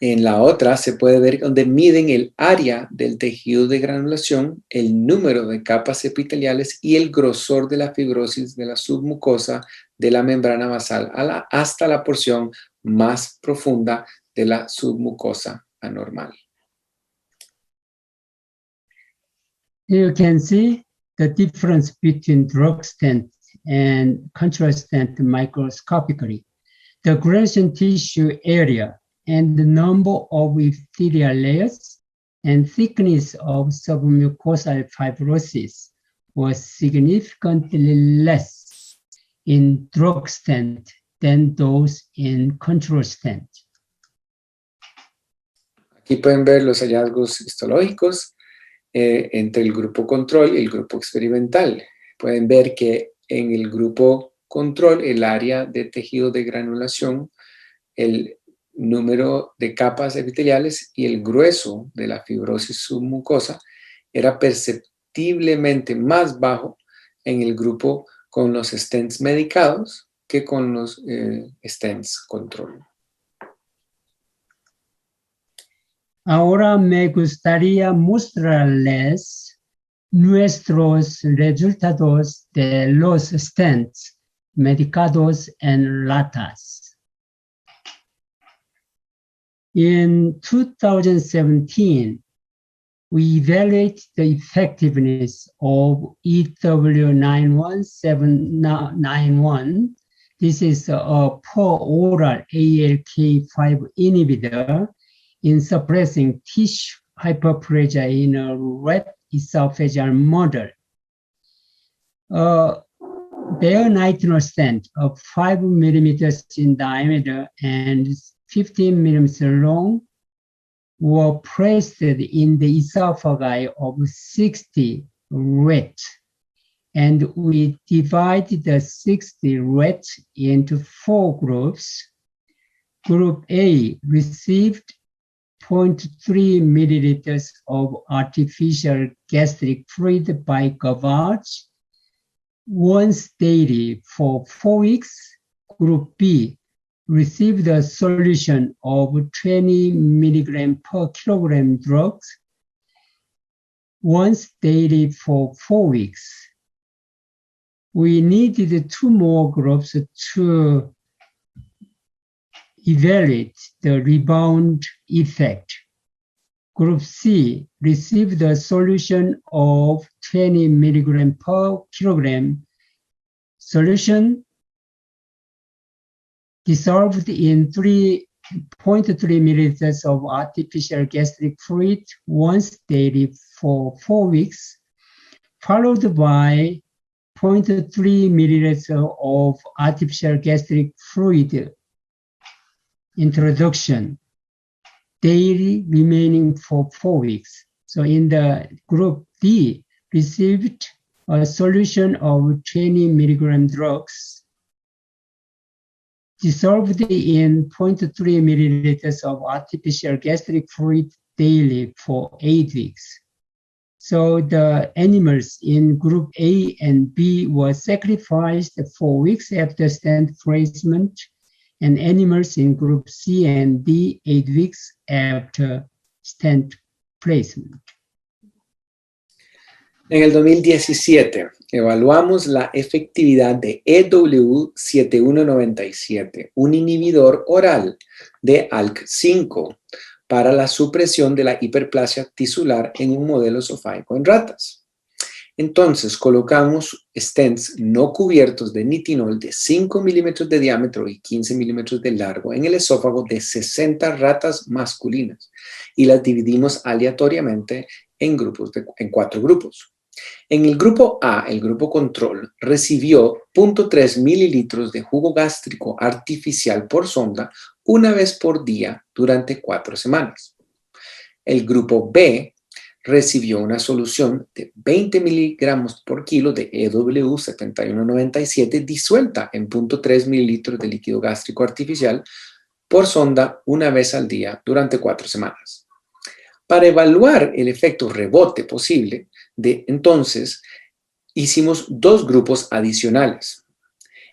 A: en la otra se puede ver donde miden el área del tejido de granulación, el número de capas epiteliales y el grosor de la fibrosis de la submucosa de la membrana basal hasta la porción más profunda de la submucosa anormal.
B: You can see the difference between drug stent and control stent microscopically. The gradient tissue area and the number of epithelial layers and thickness of submucosal fibrosis was significantly less in drug stent than those in control stent.
A: Aquí pueden ver los hallazgos histológicos entre el grupo control y el grupo experimental. Pueden ver que en el grupo control, el área de tejido de granulación, el número de capas epiteliales y el grueso de la fibrosis submucosa era perceptiblemente más bajo en el grupo con los stents medicados que con los stents control.
B: Ahora me gustaría mostrarles nuestros resultados de los stents medicados en ratas. In 2017, we evaluate the effectiveness of EW91791. This is a per-oral ALK5 inhibitor in suppressing tissue hyperplasia in a rat esophageal model. Bare nitinol stent of 5 millimeters in diameter and 15 millimeters long were placed in the esophagi of 60 rats. And we divided the 60 rats into 4 groups. Group A received 0.3 milliliters of artificial gastric fluid by gavage once daily for 4 weeks. Group B received a solution of 20 milligram per kilogram drugs once daily for 4 weeks. We needed 2 more groups to evaluate the rebound effect. Group C received a solution of 20 milligram per kilogram solution dissolved in 3.3 milliliters of artificial gastric fluid once daily for 4 weeks, followed by 0.3 milliliters of artificial gastric fluid introduction daily remaining for 4 weeks. So in the group D, received a solution of 20 milligram drugs dissolved in 0.3 milliliters of artificial gastric fluid daily for 8 weeks. So the animals in group A and B were sacrificed 4 weeks after stent placement, and animals in group C and D 8 weeks after stent placement.
A: En el 2017, evaluamos la efectividad de EW7197, un inhibidor oral de ALK5 para la supresión de la hiperplasia tisular en un modelo esofágico en ratas. Entonces, colocamos stents no cubiertos de nitinol de 5 milímetros de diámetro y 15 milímetros de largo en el esófago de 60 ratas masculinas y las dividimos aleatoriamente en 4 grupos. En el grupo A, el grupo control, recibió 0.3 mililitros de jugo gástrico artificial por sonda una vez por día durante 4 semanas. El grupo B recibió una solución de 20 miligramos por kilo de EW7197 disuelta en 0.3 mililitros de líquido gástrico artificial por sonda una vez al día durante 4 semanas. Para evaluar el efecto rebote posible, entonces hicimos 2 grupos adicionales.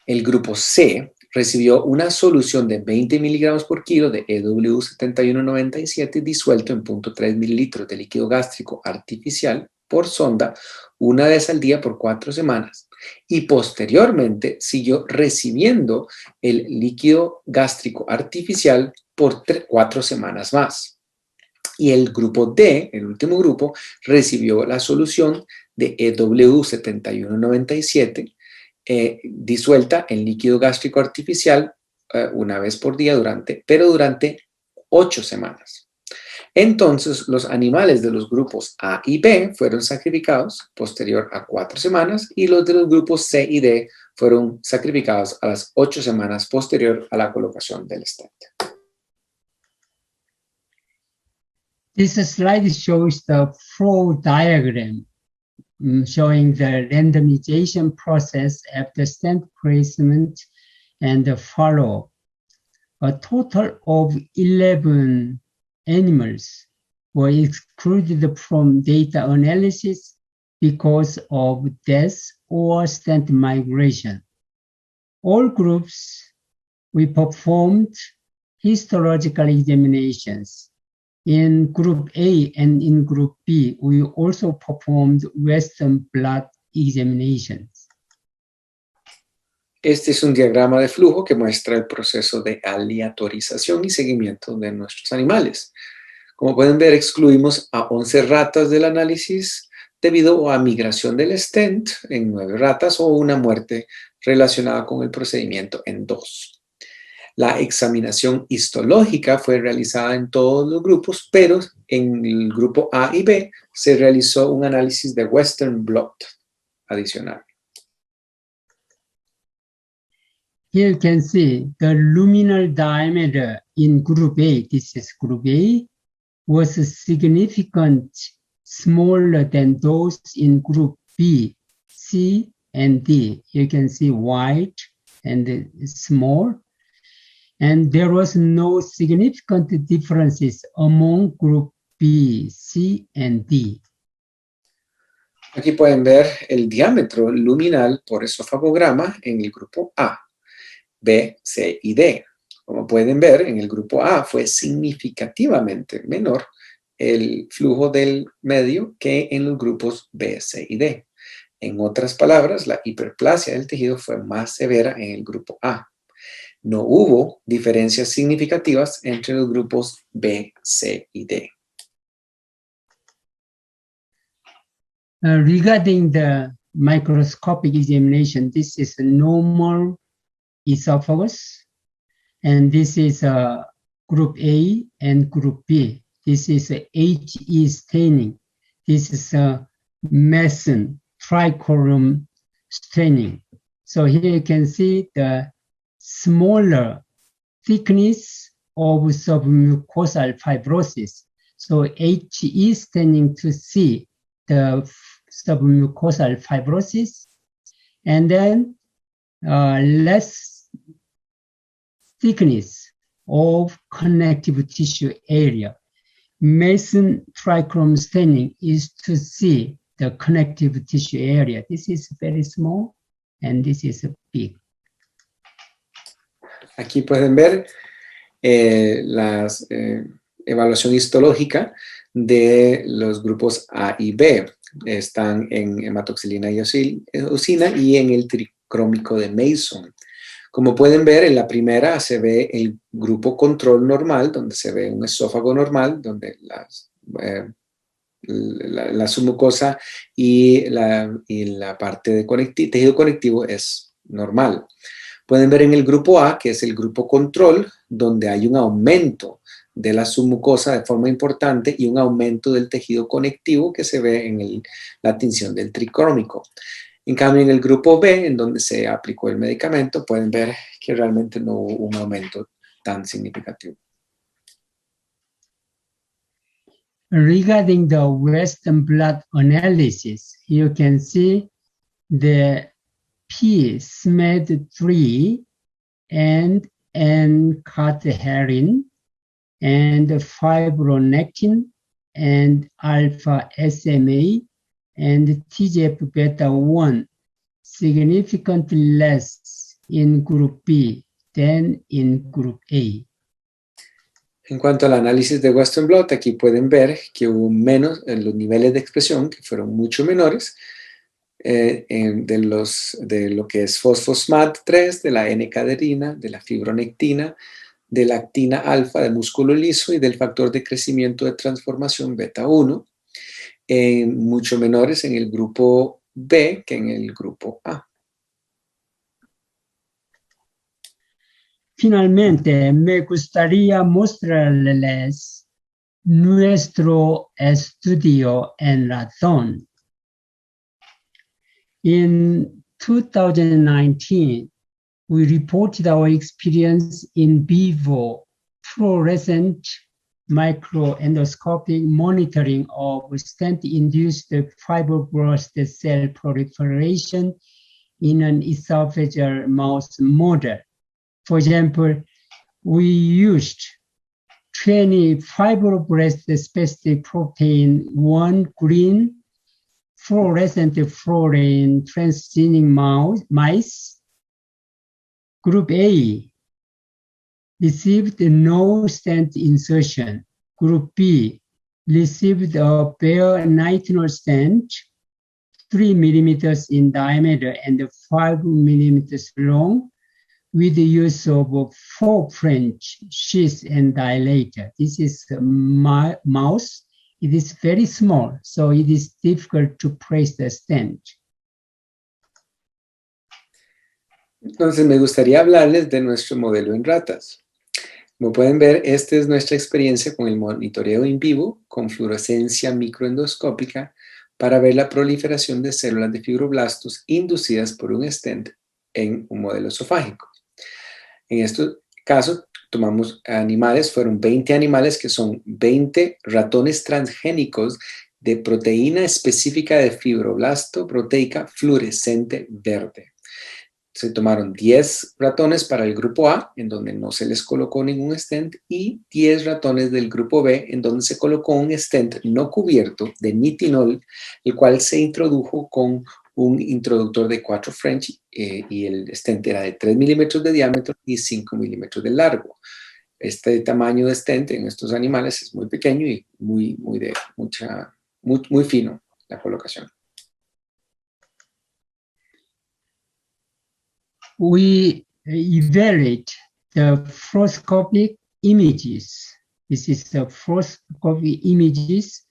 A: El grupo C recibió una solución de 20 miligramos por kilo de EW7197 disuelto en 0.3 mililitros de líquido gástrico artificial por sonda una vez al día por 4 semanas y posteriormente siguió recibiendo el líquido gástrico artificial por 4 semanas más. Y el grupo D, el último grupo, recibió la solución de EW7197 disuelta en líquido gástrico artificial una vez por día durante 8 semanas. Entonces, los animales de los grupos A y B fueron sacrificados posterior a 4 semanas y los de los grupos C y D fueron sacrificados a las 8 semanas posterior a la colocación del stent.
B: This slide shows the flow diagram showing the randomization process after stent placement and the follow-up. A total of 11 animals were excluded from data analysis because of death or stent migration. All groups, we performed histological examinations. In Group A and in Group B, we also performed Western blot examinations.
A: Este es un diagrama de flujo que muestra el proceso de aleatorización y seguimiento de nuestros animales. Como pueden ver, excluimos a 11 ratas del análisis debido a migración del stent en 9 ratas o una muerte relacionada con el procedimiento en 2. La examinación histológica fue realizada en todos los grupos, pero en el grupo A y B se realizó un análisis de Western blot adicional.
B: Here you can see the luminal diameter in group A, this is group A, was significant smaller than those in group B, C, and D. You can see white and small. And there was no significant differences among group B, C, and D.
A: Aquí pueden ver el diámetro luminal por esofagograma en el grupo A, B, C y D. Como pueden ver, en el grupo A fue significativamente menor el flujo del medio que en los grupos B, C y D. En otras palabras, la hiperplasia del tejido fue más severa en el grupo A. No hubo diferencias significativas entre los grupos B, C y D.
B: Regarding the microscopic examination, this is a normal esophagus, and this is a group A and group B. This is a HE staining. This is a Mason trichorum staining. So here you can see the smaller thickness of submucosal fibrosis. So HE staining to see the submucosal fibrosis, and then less thickness of connective tissue area. Mason trichromy staining is to see the connective tissue area. This is very small, and this is big.
A: Aquí pueden ver la evaluación histológica de los grupos A y B. Están en hematoxilina y eosina y en el tricrómico de Mason. Como pueden ver, en la primera se ve el grupo control normal, donde se ve un esófago normal, donde la submucosa y la parte de tejido conectivo es normal. Pueden ver en el grupo A, que es el grupo control, donde hay un aumento de la submucosa de forma importante y un aumento del tejido conectivo que se ve en la tinción del tricrómico. En cambio, en el grupo B, en donde se aplicó el medicamento, pueden ver que realmente no hubo un aumento tan significativo.
B: Regarding the Western blot analysis, you can see the P-SMAD3 and N-cateherin and fibronectin and alpha SMA and TGF-beta1 significantly less in group B than in group A.
A: En cuanto al análisis de Western blot, aquí pueden ver que hubo menos en los niveles de expresión, que fueron mucho menores, de lo que es fosfosmat3, de la N-caderina, de la fibronectina, de la actina alfa de músculo liso y del factor de crecimiento de transformación beta 1, mucho menores en el grupo B que en el grupo A.
B: Finalmente, me gustaría mostrarles nuestro estudio en ratón. In 2019, we reported our experience in vivo fluorescent microendoscopic monitoring of stent-induced fibroblast cell proliferation in an esophageal mouse model. For example, we used 20 fibroblast-specific protein 1 green fluorescent fluorine transgenic mice. Group A received no stent insertion. Group B received a bare nitinol stent, 3 millimeters in diameter and 5 millimeters long, with the use of 4 French sheaths and dilator. This is a mouse. It is very small, so it is difficult to place the stent.
A: Entonces me gustaría hablarles de nuestro modelo en ratas. Como pueden ver, esta es nuestra experiencia con el monitoreo in vivo con fluorescencia microendoscópica para ver la proliferación de células de fibroblastos inducidas por un stent en un modelo esofágico. En este caso, tomamos animales, fueron 20 animales que son 20 ratones transgénicos de proteína específica de fibroblasto proteica fluorescente verde. Se tomaron 10 ratones para el grupo A, en donde no se les colocó ningún stent, y 10 ratones del grupo B, en donde se colocó un stent no cubierto de nitinol, el cual se introdujo con un introductor de 4 French y el stent era de 3 milímetros de diámetro y 5 milímetros de largo. Este tamaño de stent en estos animales es muy pequeño y muy fino la colocación.
B: We evaluate the fluoroscopic images. This is the fluoroscopic images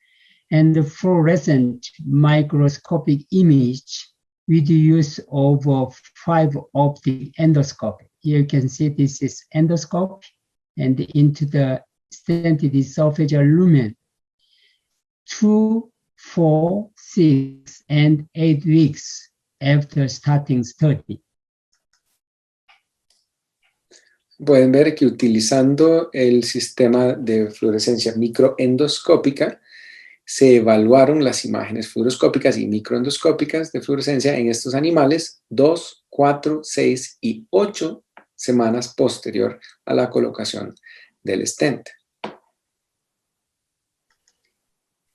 B: and the fluorescent microscopic image with the use of a fiber-optic endoscope. Here you can see this is endoscope and into the stented esophageal lumen. 2, 4, 6, and 8 weeks after starting study.
A: Pueden ver que utilizando el sistema de fluorescencia microendoscópica se evaluaron las imágenes fluoroscópicas y microendoscópicas de fluorescencia en estos animales 2, 4, 6 y 8 semanas posterior a la colocación del stent.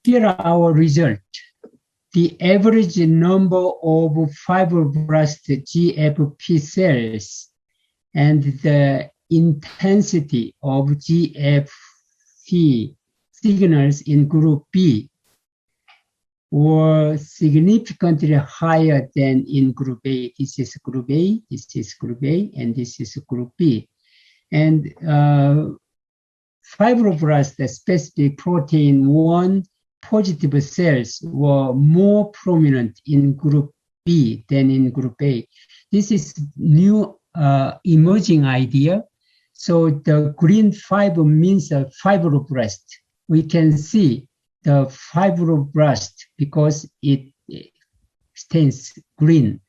B: Here are our results. The average number of fibroblast GFP cells and the intensity of GFP signals in group B were significantly higher than in group A. This is group A, this is group A, and this is group B. And fibroblast specific protein 1 positive cells were more prominent in group B than in group A. This is new emerging idea. So the green fiber means a fibroblast. We can see the fibroblast because it stains green.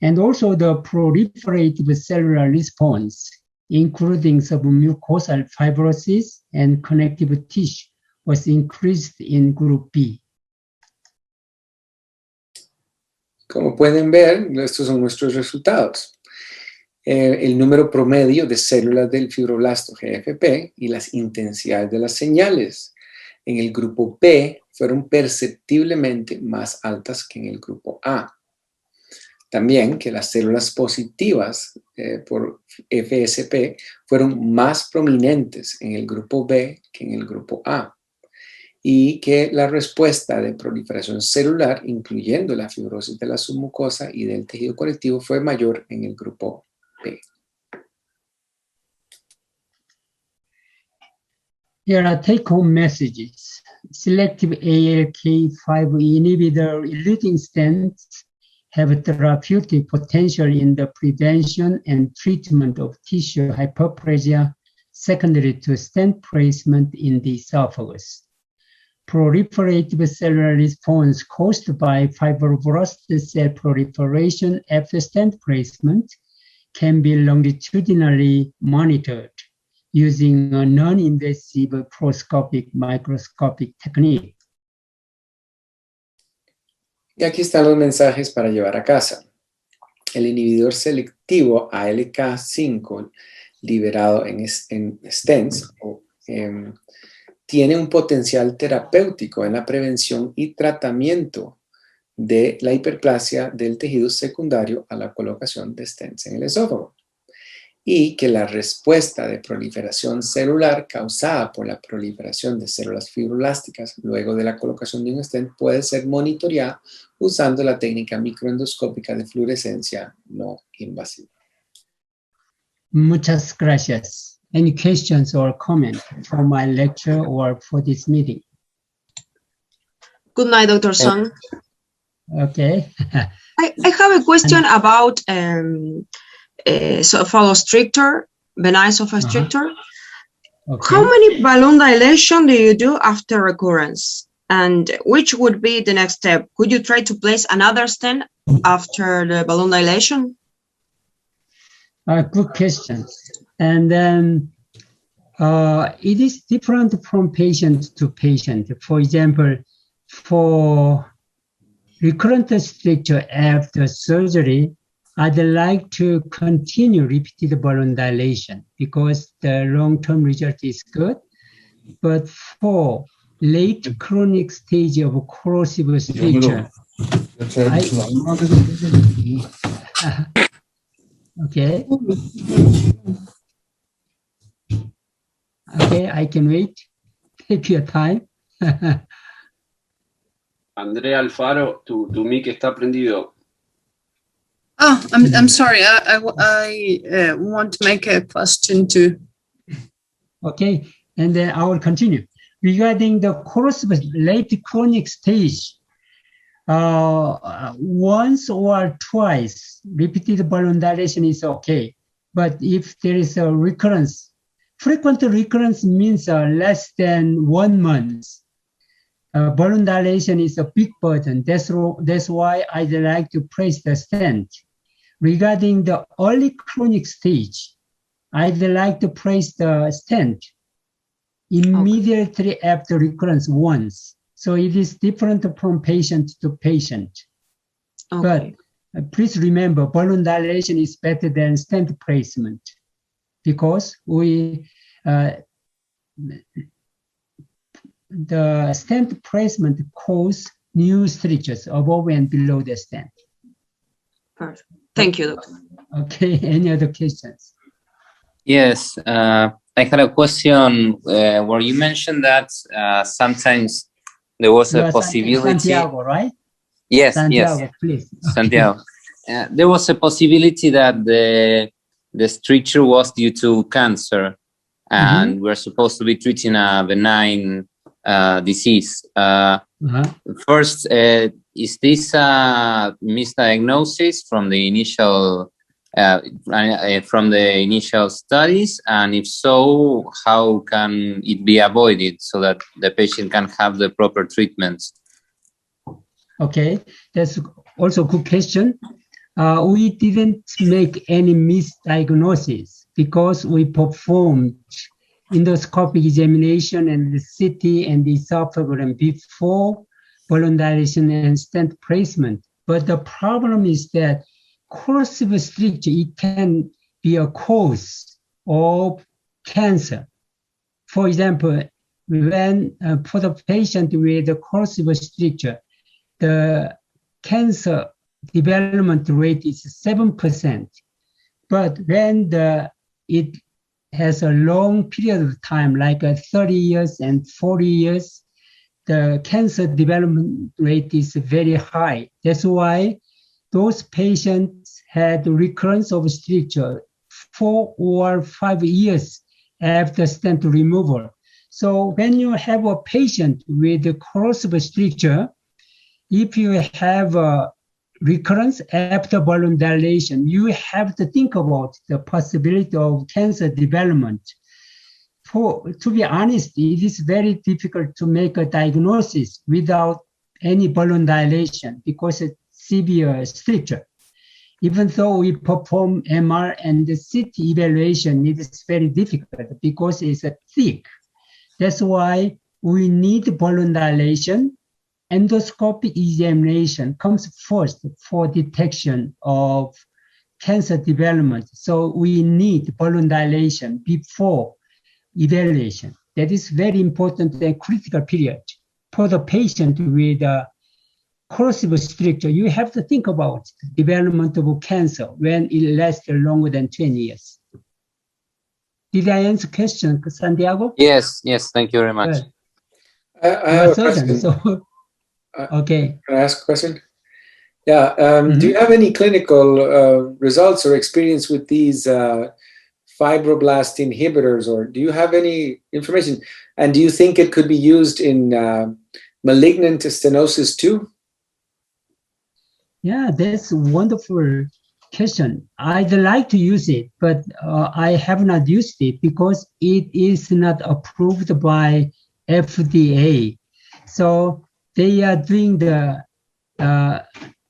B: And also the proliferative cellular response, including submucosal fibrosis and connective tissue, was increased in group B.
A: Como pueden ver, estos son nuestros resultados. El número promedio de células del fibroblasto GFP y las intensidades de las señales en el grupo B fueron perceptiblemente más altas que en el grupo A. También que las células positivas por FSP fueron más prominentes en el grupo B que en el grupo A. Y que la respuesta de proliferación celular, incluyendo la fibrosis de la submucosa y del tejido conectivo, fue mayor en el grupo B.
B: Here are take-home messages. Selective ALK5 inhibitor eluting stents have therapeutic potential in the prevention and treatment of tissue hyperplasia secondary to stent placement in the esophagus. Proliferative cellular response caused by fibroblast cell proliferation after stent placement can be longitudinally monitored using a non-invasive fluoroscopic microscopic technique.
A: Y aquí están los mensajes para llevar a casa. El inhibidor selectivo ALK5 liberado en stents tiene un potencial terapéutico en la prevención y tratamiento de la hiperplasia del tejido secundario a la colocación de stents en el esófago. Y que la respuesta de proliferación celular causada por la proliferación de células fibroblásticas luego de la colocación de un stent puede ser monitoreada usando la técnica microendoscópica de fluorescencia no invasiva.
B: Muchas gracias. Any questions or comments for my lecture or for this meeting?
C: Good night, Dr. Song.
B: Okay.
C: I have a question about esophagostrictor, benign esophagostrictor.
B: Okay.
C: How many balloon dilation do you do after recurrence? And which would be the next step? Could you try to place another stent after the balloon dilation?
B: Good questions. And then it is different from patient to patient. For example, for recurrent stricture after surgery, I'd like to continue repeated balloon dilation because the long-term result is good. But for late chronic stage of corrosive stricture, okay. Okay, I can wait. Take your time.
D: Andrea Alfaro, tu mic está prendido.
E: Oh, I'm sorry. I want to make a question too.
B: Okay, and then I will continue. Regarding the corrosive late chronic stage, once or twice repeated balloon dilation is okay. But if there is a recurrence, frequent recurrence means less than 1 month. Balloon dilation is a big burden. That's why I'd like to place the stent. Regarding the early chronic stage, I'd like to place the stent immediately after recurrence once. So it is different from patient to patient.
C: Okay.
B: But please remember, balloon dilation is better than stent placement because the stent placement causes new strictures above and below the stent.
C: Perfect. Thank you, Doctor.
B: Okay, any other questions?
F: Yes, I had a question where you mentioned that sometimes there was a possibility.
B: Santiago, right?
F: Yes,
B: Santiago,
F: yes,
B: please.
F: Santiago. There was a possibility that the stricture was due to cancer, and we're supposed to be treating a benign disease. First, is this a misdiagnosis from the initial studies, and if so, how can it be avoided so that the patient can have the proper treatments?
B: Okay, that's also a good question. We didn't make any misdiagnosis because we performed endoscopic examination and the CT and the esophagus before balloon dilation and stent placement. But the problem is that corrosive stricture, it can be a cause of cancer. For example, when for the patient with a corrosive stricture, the cancer development rate is 7%. But when it has a long period of time, like 30 years and 40 years, the cancer development rate is very high. That's why those patients had recurrence of stricture 4 or 5 years after stent removal. So when you have a patient with a corrosive stricture, if you have a recurrence after balloon dilation, you have to think about the possibility of cancer development. To be honest, it is very difficult to make a diagnosis without any balloon dilation because it's severe stricture. Even though we perform MR and the CT evaluation, it is very difficult because it's thick. That's why we need balloon dilation. Endoscopic examination comes first for detection of cancer development. So we need balloon dilation before evaluation. That is very important and critical period. For the patient with a corrosive stricture, you have to think about development of cancer when it lasts longer than 20 years. Did I answer the question, Santiago?
F: Yes, yes, thank you very much.
A: I have a question.
B: Okay.
A: Can I ask a question? Yeah. Do you have any clinical results or experience with these fibroblast inhibitors, or do you have any information? And do you think it could be used in malignant stenosis too?
B: Yeah, that's a wonderful question. I'd like to use it, but I have not used it because it is not approved by FDA. So they are doing the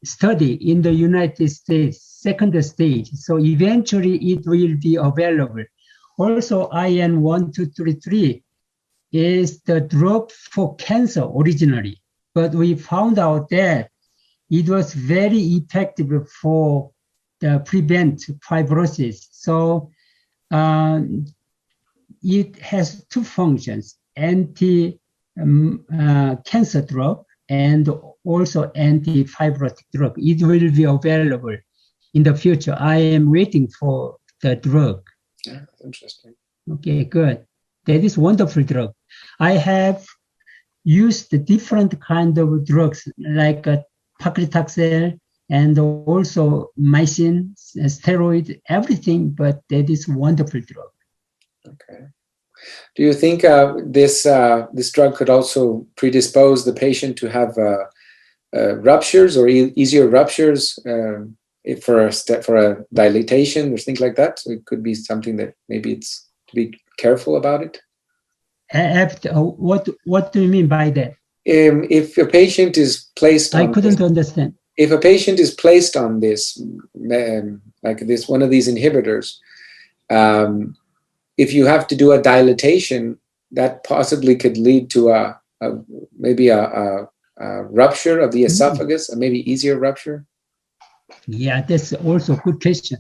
B: study in the United States. second stage. So eventually it will be available. Also, IN1233 is the drug for cancer originally, but we found out that it was very effective for the prevent fibrosis. So it has two functions: anti-cancer drug and also anti-fibrotic drug. It will be available in the future. I am waiting for the drug.
A: Yeah, interesting.
B: Okay, good. That is wonderful drug. I have used the different kind of drugs like paclitaxel and also mycin, steroid, everything, but that is wonderful drug.
A: Okay. Do you think this drug could also predispose the patient to have ruptures or easier ruptures for a dilatation or things like that? So it could be something that maybe it's to be careful about it.
B: What do you mean by that?
A: If a patient is placed on,
B: I couldn't understand.
A: If a patient is placed on this, like this, one of these inhibitors, if you have to do a dilatation, that possibly could lead to maybe a rupture of the esophagus, or maybe easier rupture.
B: Yeah, that's also a good question.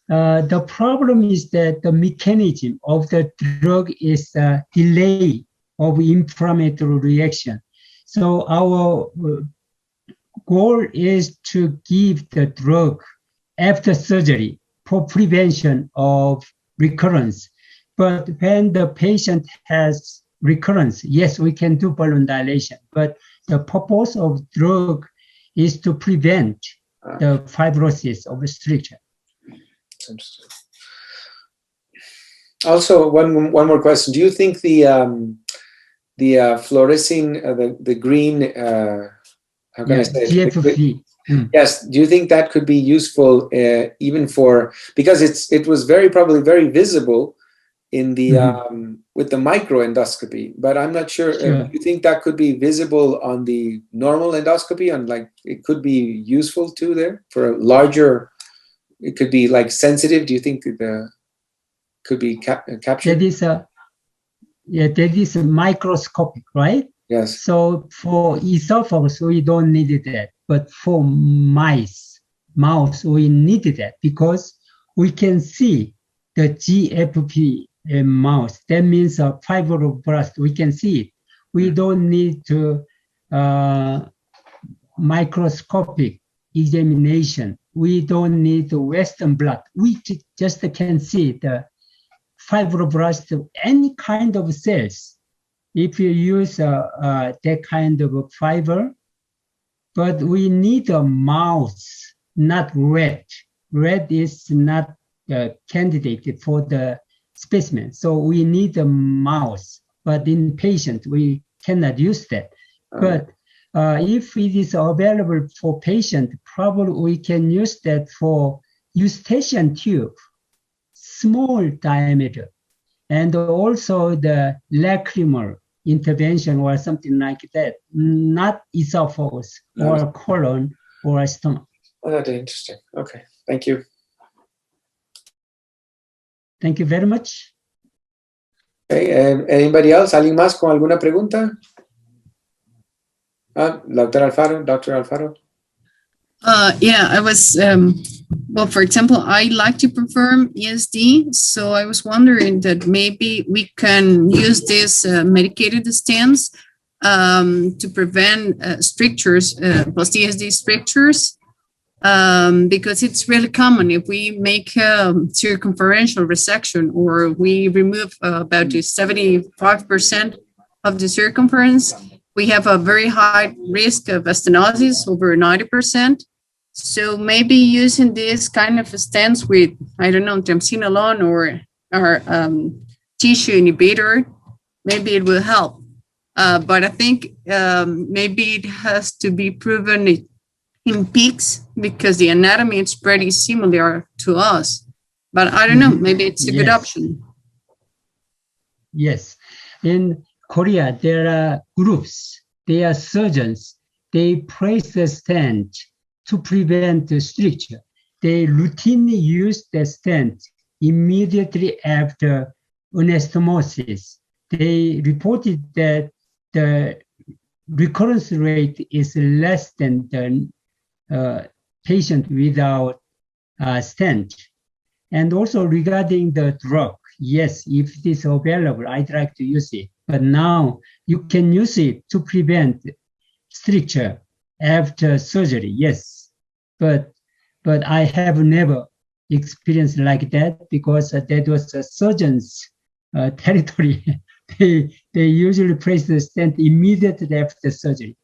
B: The problem is that the mechanism of the drug is a delay of inflammatory reaction. So our goal is to give the drug after surgery for prevention of recurrence. But when the patient has recurrence, yes, we can do balloon dilation. But the purpose of drug is to prevent the fibrosis of the stricture.
A: Interesting. Also, one more question: do you think the fluorescing, the green, how can I say it?
B: GFP.
A: Yes. Do you think that could be useful even for, because it was probably very visible in the with the microendoscopy, but I'm not sure.
B: Sure.
A: Do you think that could be visible on the normal endoscopy, and like it could be useful too there for a larger? It could be like sensitive. Do you think that could be captured?
B: That is microscopic, right?
A: Yes.
B: So for esophagus, we don't need that. But for mouse, we need that because we can see the GFP mouse. That means a fibroblast. We can see it. We don't need to microscopic examination. We don't need the Western blot. We just can see the fibroblast of any kind of cells. If you use that kind of fiber, but we need a mouse, not rat. Rat is not a candidate for the specimen. So we need a mouse, but in patient, we cannot use that. But if it is available for patient, probably we can use that for eustachian tube, small diameter, and also the lacrimal intervention or something like that, not esophagus or colon or stomach.
A: Oh, that's interesting. Okay, thank you.
B: Thank you very much.
A: Okay, anybody else? ¿Alguien más con alguna pregunta? Dr. Alfaro.
E: Yeah, I was, well, for example, I like to perform ESD, so I was wondering that maybe we can use these medicated stents to prevent strictures, post-ESD strictures, because it's really common if we make circumferential resection or we remove about 75% of the circumference, we have a very high risk of stenosis, over 90%. So maybe using this kind of stents with, I don't know, triamcinolone or tissue inhibitor, maybe it will help. But I think maybe it has to be proven in pigs because the anatomy is pretty similar to us. But I don't know, maybe it's a good option.
B: Yes. In Korea, there are groups, they are surgeons, they place the stent to prevent the stricture. they routinely use the stent immediately after anastomosis. They reported that the recurrence rate is less than the patient without stent. And also regarding the drug, yes, if it is available, I'd like to use it. But now you can use it to prevent stricture after surgery, yes. But I have never experienced like that because that was a surgeon's territory. They usually place the stent immediately after surgery.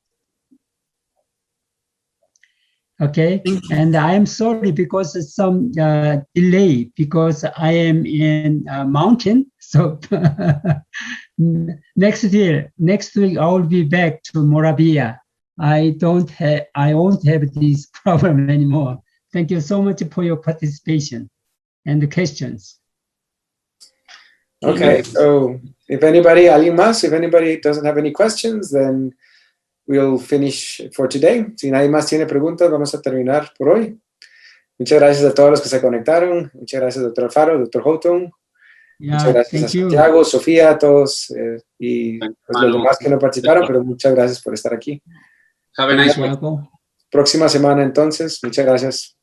B: Okay, and I am sorry because of some delay because I am in a mountain. So next week I will be back to Moravia. I won't have this problem anymore. Thank you so much for your participation and the questions.
A: Okay, so if anybody doesn't have any questions, then we'll finish for today. Si nadie más tiene preguntas, vamos a terminar por hoy. Muchas gracias a todos los que se conectaron. Muchas gracias, doctor Alfaro, doctor Houghton. Muchas gracias a Santiago, Sofía, a todos y pues, los demás que no participaron, pero muchas gracias por estar aquí.
D: Have a nice week.
A: Próxima semana entonces. Muchas gracias.